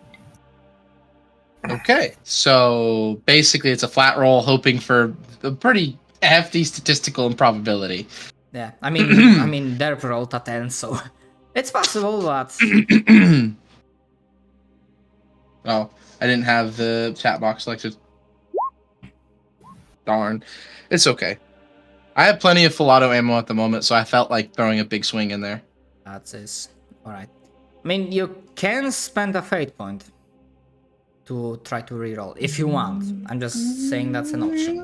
Okay, so basically it's a flat roll hoping for a pretty hefty statistical improbability. Yeah, I mean they're rolled a 10, so it's possible, but... Oh, I didn't have the chat box selected. Darn. It's okay. I have plenty of full auto ammo at the moment, so I felt like throwing a big swing in there. That is alright. I mean, you can spend a fate point to try to reroll if you want. I'm just saying that's an option.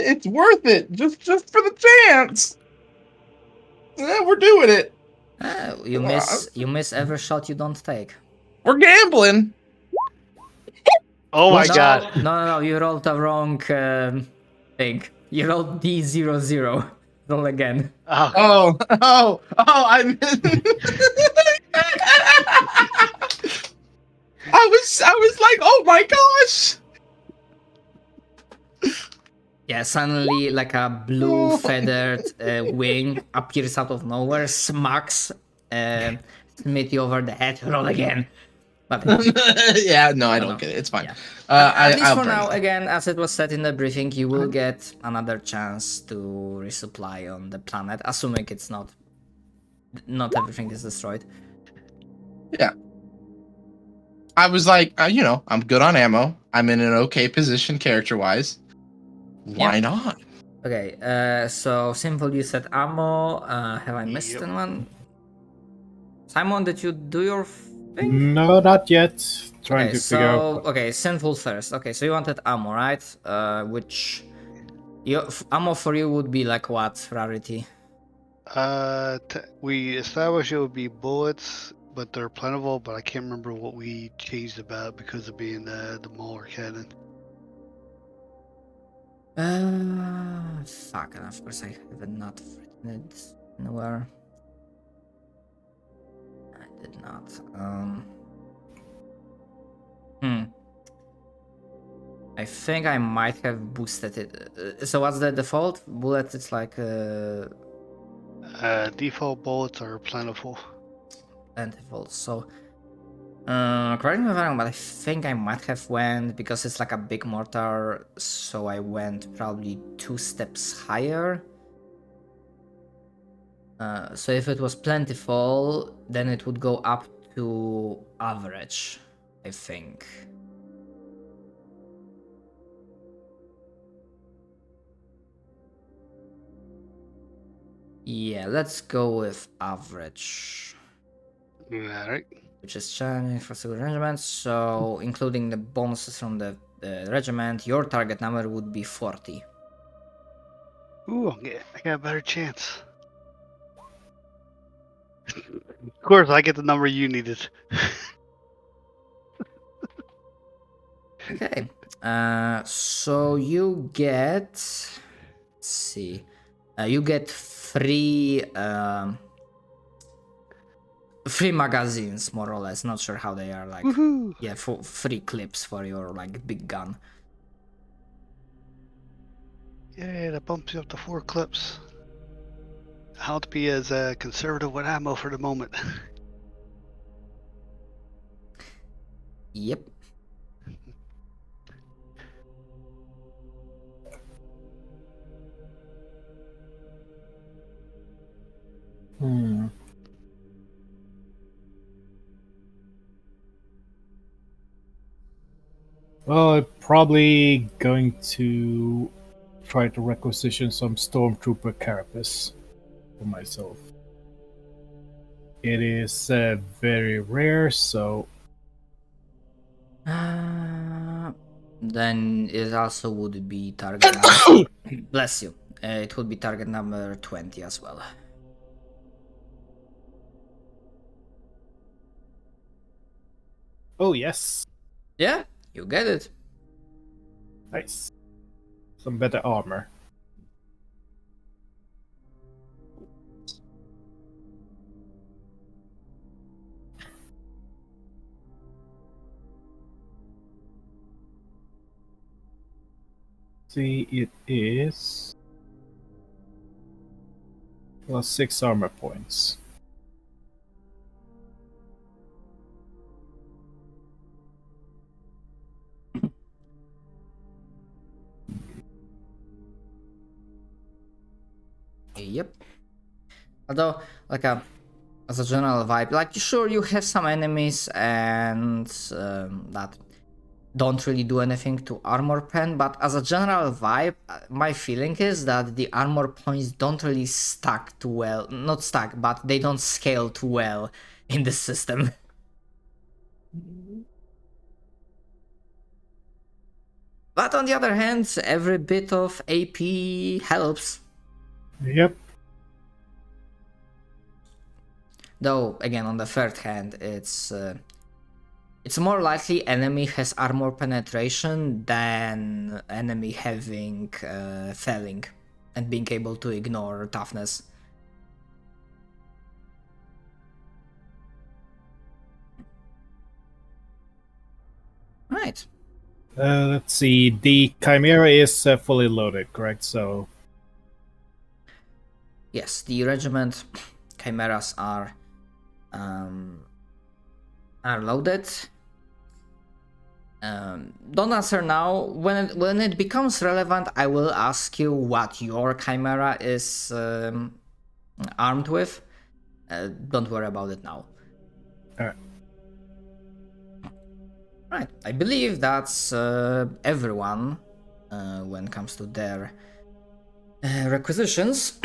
It's worth it, just for the chance. Yeah, we're doing it. You miss every shot you don't take. We're gambling. Oh my god. No, you rolled the wrong thing. You rolled D00. Roll again. Oh, I I was like, oh my gosh. Yeah, suddenly like a blue feathered wing appears out of nowhere, smacks Smithy over the head. Roll again. But yeah, no, I don't get it. It's fine. Yeah. At least for now, again, as it was said in the briefing, you will get another chance to resupply on the planet, assuming it's not everything is destroyed. Yeah. I was like, I'm good on ammo. I'm in an okay position character-wise. Why not? Okay, so simple, you said ammo. Have I missed anyone? Simon, did you do your thing? No, not yet. Trying to figure out. Okay, sinful first. Okay, so you wanted ammo, right? Which ammo for you would be like what rarity? We established it would be bullets, but they're plentiful. But I can't remember what we changed about because of being the Mauler cannon. Fuck, and of course I have not written it nowhere. I did not. I think I might have boosted it. So what's the default? Bullet, it's like... Default bullets are plentiful. Plentiful, so... correct me if I'm wrong, but I think I might have went, because it's like a big mortar, so I went probably 2 steps higher. So if it was plentiful, then it would go up to average, I think. Yeah, let's go with average. Alright. which is challenging for single regiment. So, including the bonuses from the regiment, your target number would be 40. Ooh, I got a better chance. Of course, I get the number you needed. Okay. So you get. Let's see. You get free. Free magazines, more or less. Not sure how they are like. Woohoo! Yeah, free clips for your like big gun. Yeah, that bumps you up to 4 clips. How to be as conservative with ammo for the moment. Yep. Hmm. Well, I'm probably going to try to requisition some stormtrooper carapace for myself. It is very rare, so Then it also would be target number. Bless you. It would be target number 20 as well. oh yes, Yeah, you get it. nice. Some better armor. See, it is plus 6 armor points. Yep. Although, like as a general vibe, like sure you have some enemies and that don't really do anything to armor pen, but as a general vibe, my feeling is that the armor points don't really stack too well. Not stack, but they don't scale too well in this system. But on the other hand, every bit of AP helps. Yep. Though, again, on the third hand, it's more likely enemy has armor penetration than enemy having felling and being able to ignore toughness. Right. Let's see. The Chimera is fully loaded, correct? So Yes, the regiment chimeras are loaded. Don't answer now. When it becomes relevant, I will ask you what your chimera is armed with. Don't worry about it now. Alright. Right, I believe that's everyone when it comes to their requisitions.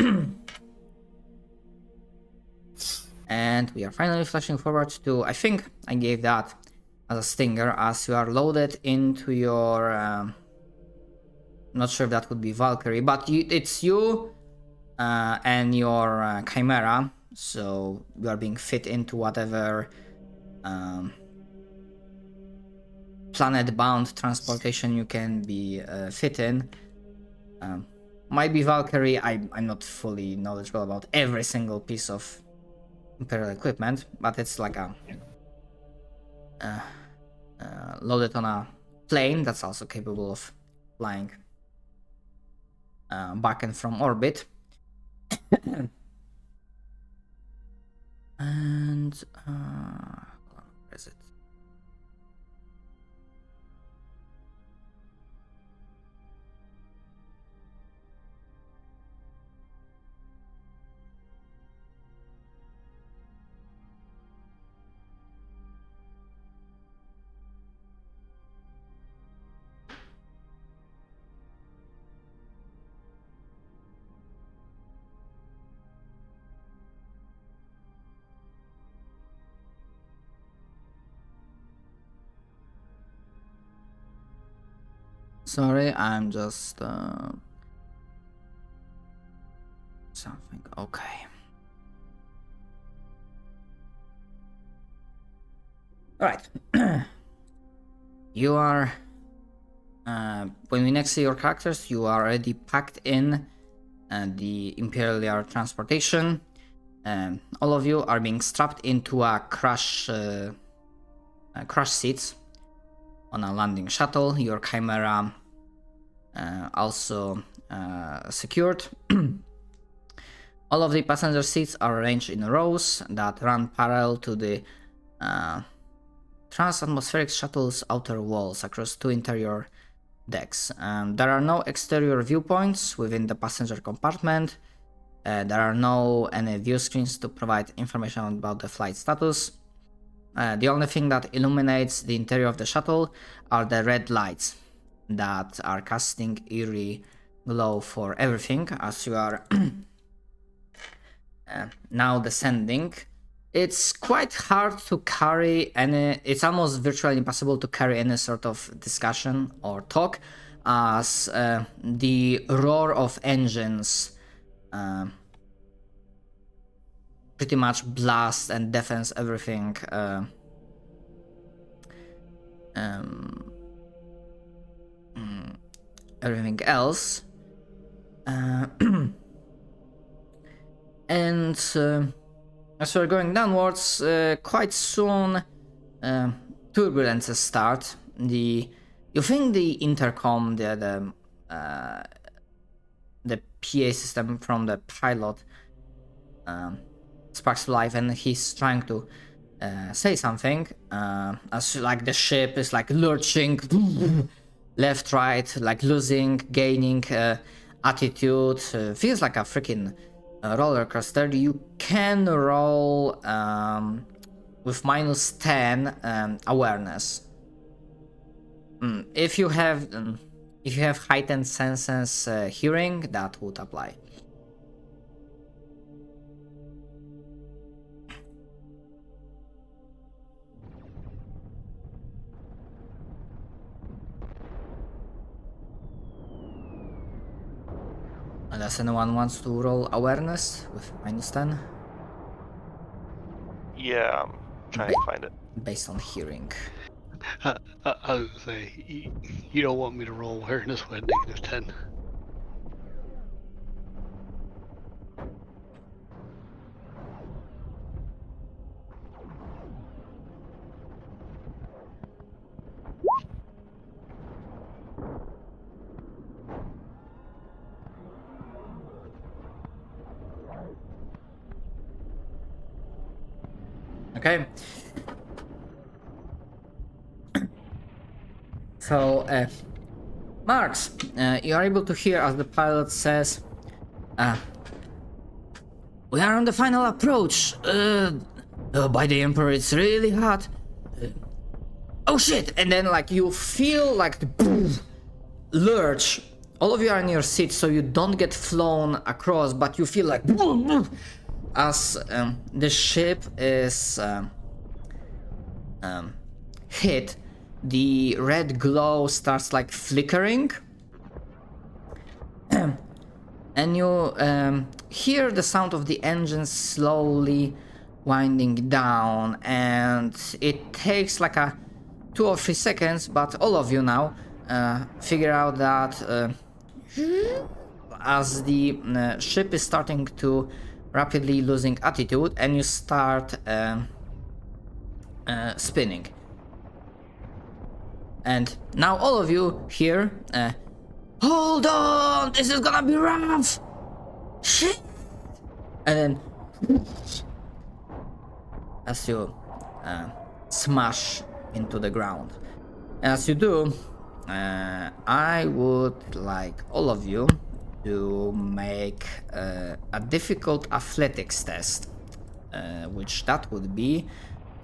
And we are finally flashing forward to, I think I gave that as a stinger, as you are loaded into your, not sure if that would be Valkyrie, but it's you and your Chimera, so you are being fit into whatever planet-bound transportation you can be fit in. Might be Valkyrie, I'm not fully knowledgeable about every single piece of Imperial equipment, but it's like a loaded on a plane that's also capable of flying back and from orbit. And where is it? Sorry, I'm just something. Okay. All right. You are. When we next see your characters, you are already packed in the Imperial transportation. All of you are being strapped into a crush seats on a landing shuttle. Your camera also secured. All of the passenger seats are arranged in rows that run parallel to the trans-atmospheric shuttle's outer walls across 2 interior decks. There are no exterior viewpoints within the passenger compartment. There are no any view screens to provide information about the flight status. The only thing that illuminates the interior of the shuttle are the red lights that are casting eerie glow for everything as you are now descending. It's quite hard to carry any, it's almost virtually impossible to carry any sort of discussion or talk as the roar of engines pretty much blast and deafens everything everything else. And as we're going downwards, quite soon turbulences start. You think the intercom, the PA system from the pilot sparks life, and he's trying to say something as like the ship is like lurching left, right, like losing, gaining attitude. Feels like a freaking roller coaster. You can roll with -10 awareness. If you have heightened senses hearing, that would apply. Unless anyone wants to roll awareness with -10. Yeah, I'm trying to find it. Based on hearing. I was gonna say, you don't want me to roll awareness with -10. Okay. So, Marks, you are able to hear as the pilot says, "We are on the final approach. By the Emperor, it's really hot. Oh shit!" And then, like, you feel like the lurch. All of you are in your seats, so you don't get flown across, but you feel like as the ship is hit. The red glow starts like flickering, and you hear the sound of the engines slowly winding down, and it takes like 2 or 3 seconds, but all of you now figure out that as the ship is starting to rapidly losing attitude, and you start spinning. And now all of you here, hold on, this is gonna be rough! Shit! And then, as you smash into the ground. And as you do, I would like all of you to make a difficult athletics test, which that would be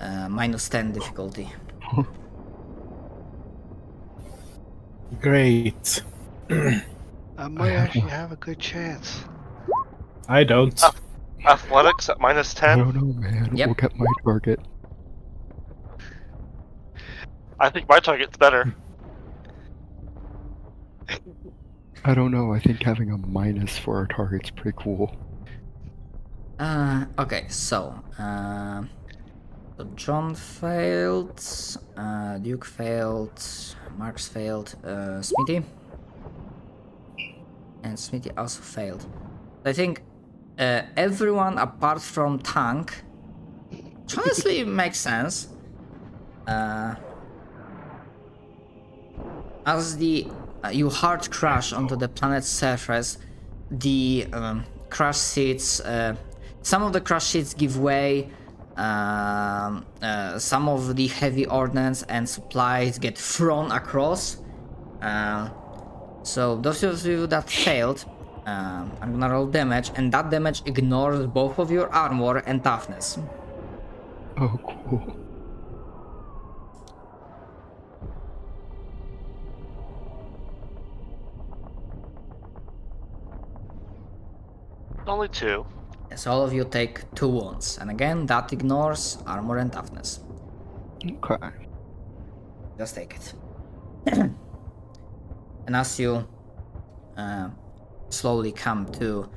-10 difficulty. Great. I might actually have a good chance. I don't. Athletics at I -10? don't know, man. Yep. We'll get my target. I think my target's better. I don't know. I think having a minus for our target's pretty cool. Okay, so John failed, Duke failed, Marx failed, Smithy, and Smithy also failed. I think everyone apart from Tank, which honestly makes sense. As you hard crash onto the planet's surface, the crash seats, some of the crash seats give way. Some of the heavy ordnance and supplies get thrown across. So those of you that failed, I'm gonna roll damage, and that damage ignores both of your armor and toughness. Oh, cool. Only 2. Yes, all of you take 2 wounds, and again, that ignores armor and toughness. Okay. Just take it. And as you slowly come to,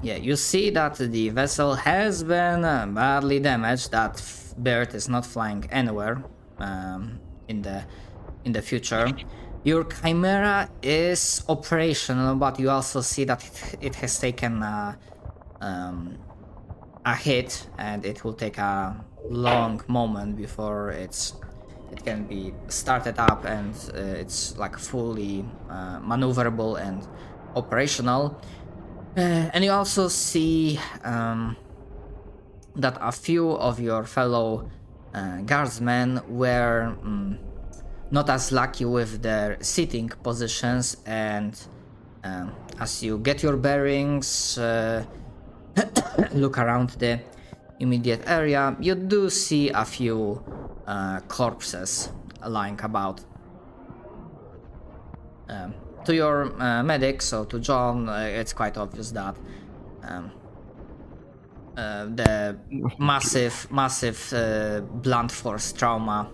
you see that the vessel has been badly damaged. That bird is not flying anywhere in the future. Your Chimera is operational, but you also see that it has taken a hit, and it will take a long moment before it can be started up and it's like fully maneuverable and operational. And you also see that a few of your fellow guardsmen were not as lucky with their sitting positions, and as you get your bearings, look around the immediate area, you do see a few corpses lying about. To your medic, so to John, it's quite obvious that the massive blunt force trauma,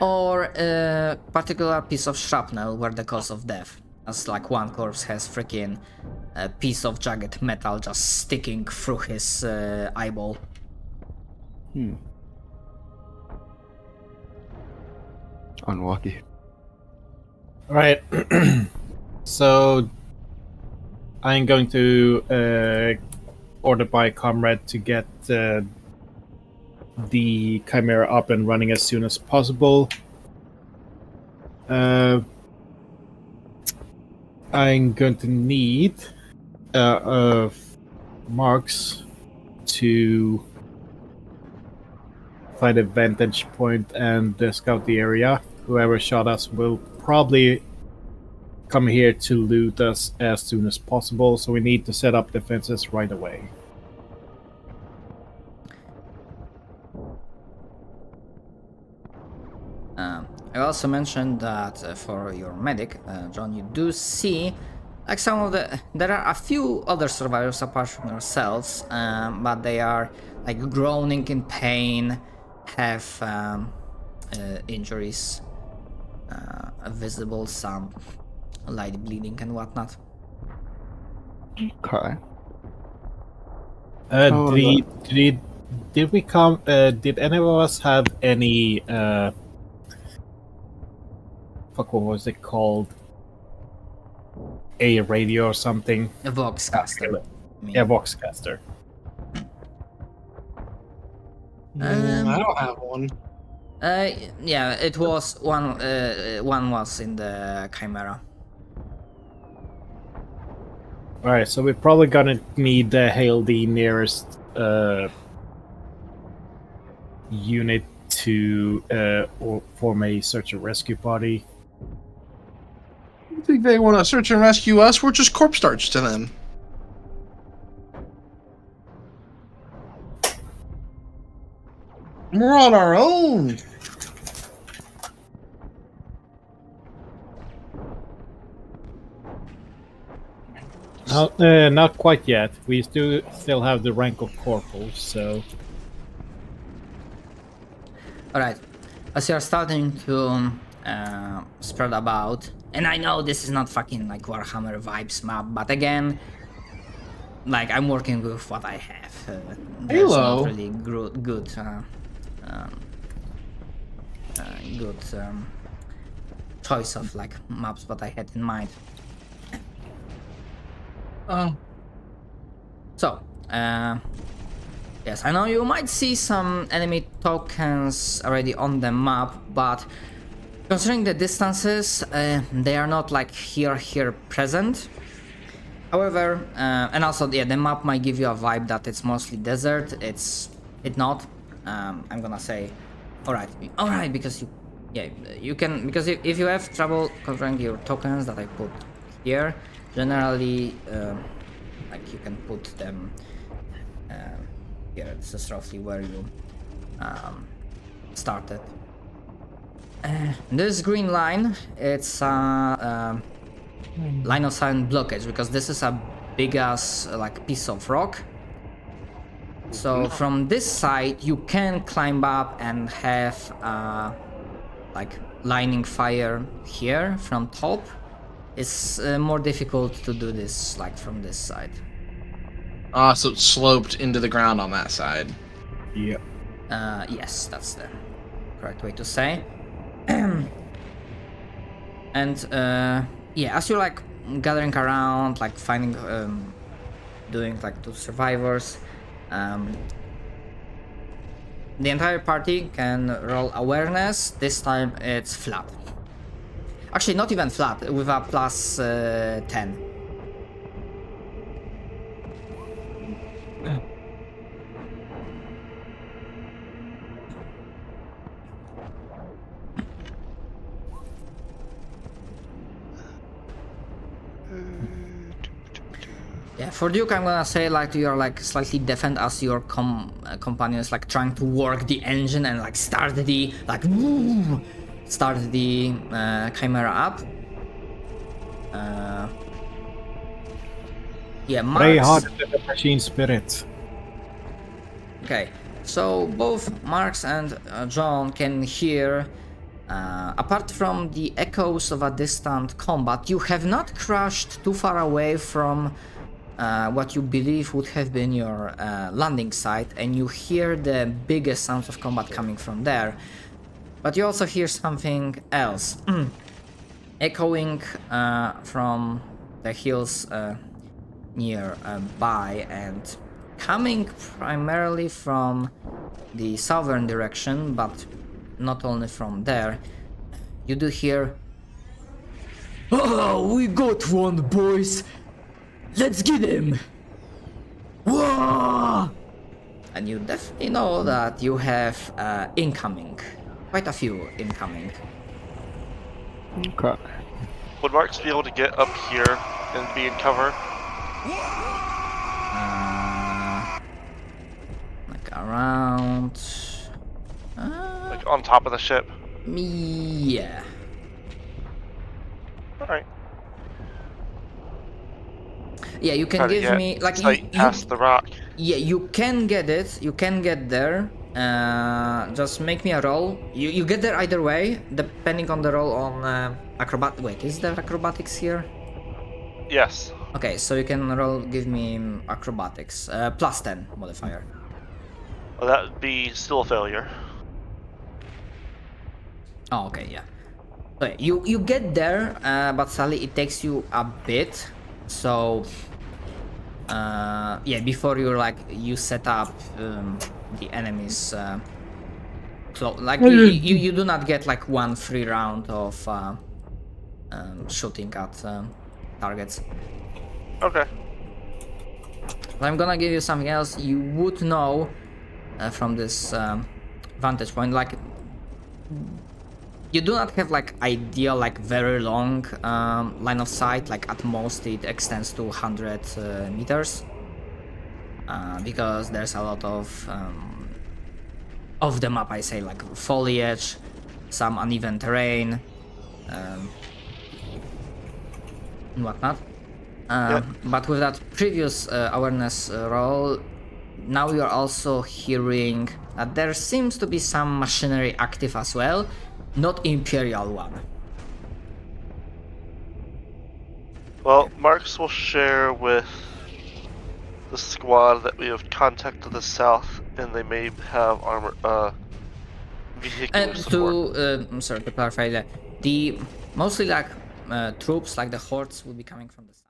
or a particular piece of shrapnel were the cause of death, as like one corpse has freaking a piece of jagged metal just sticking through his eyeball. Unlucky. Right. So I'm going to order my comrade to get the Chimera up and running as soon as possible. I'm going to need Marks to find a vantage point and scout the area. Whoever shot us will probably come here to loot us as soon as possible, so we need to set up defenses right away. I also mentioned that for your medic, John, you do see like some of there are a few other survivors apart from yourselves, but they are like groaning in pain, have injuries visible, some light bleeding and whatnot. Okay. Did we come? Did any of us have any? What was it called? A radio or something? A Voxcaster. Yeah, Voxcaster. I don't have one. Yeah, it was one. One was in the Chimera. Alright, so we're probably gonna need to hail the nearest unit to or form a search and rescue party. I think they want to search and rescue us. We're just corpse starch to them. We're on our own. Not quite yet. We still have the rank of corporal, so... Alright, as you are starting to spread about. And I know this is not fucking like Warhammer vibes map, but again, like I'm working with what I have. There's not really good choice of like maps what I had in mind. Oh. So, yes, I know you might see some enemy tokens already on the map, but considering the distances, they are not like here present. However, and also, yeah, the map might give you a vibe that it's mostly desert. It's not. I'm gonna say, all right, because you can, because if you have trouble controlling your tokens that I put here, generally, like you can put them here. This is roughly where you started. This green line, it's line of sight blockage, because this is a big ass like piece of rock. So from this side you can climb up and have like lining fire here from top. It's more difficult to do this like from this side. So it's sloped into the ground on that side. Yeah. Yes, that's the correct way to say. And yeah, as you're like gathering around, like finding, doing like 2 survivors, the entire party can roll awareness. This time it's flat. Actually, not even flat, with a plus 10. Yeah, for Duke, I'm gonna say like you're like slightly defend as your companions like trying to work the engine and like start the chimera up. Yeah, Pray Marks. hard to the machine spirit. Okay, so both Marks and John can hear, apart from the echoes of a distant combat, you have not crashed too far away from what you believe would have been your landing site, and you hear the biggest sounds of combat coming from there. But you also hear something else, echoing from the hills nearby, and coming primarily from the southern direction, but not only from there. You do hear, "Oh, we got one, boys! Let's get him!" Whoa! And you definitely know that you have incoming. Quite a few incoming. Okay. Would Marks be able to get up here and be in cover? Like around... Like on top of the ship? Yeah. Alright. Yeah, you can give me... like you past the rock. Yeah, you can get it. You can get there. Just make me a roll. You get there either way, depending on the roll on acrobat. Wait, is there acrobatics here? Yes. Okay, so you can roll. Give me acrobatics. Plus 10 modifier. Well, that would be still a failure. Oh, okay, yeah. So you get there, but sadly it takes you a bit. So yeah, before you set up the enemies, like you do not get like one free round of shooting at targets. Okay. I'm gonna give you something else. You would know from this vantage point, like you do not have like ideal, like very long line of sight. Like at most it extends to 100 meters, because there's a lot of the map, I say, like foliage, some uneven terrain, and whatnot. But with that previous awareness roll, now you're also hearing that there seems to be some machinery active as well. Not Imperial one. Well, Marcus will share with the squad that we have contact to the south, and they may have armor, vehicular And support. I'm sorry to clarify that the mostly like troops, like the hordes, will be coming from the south.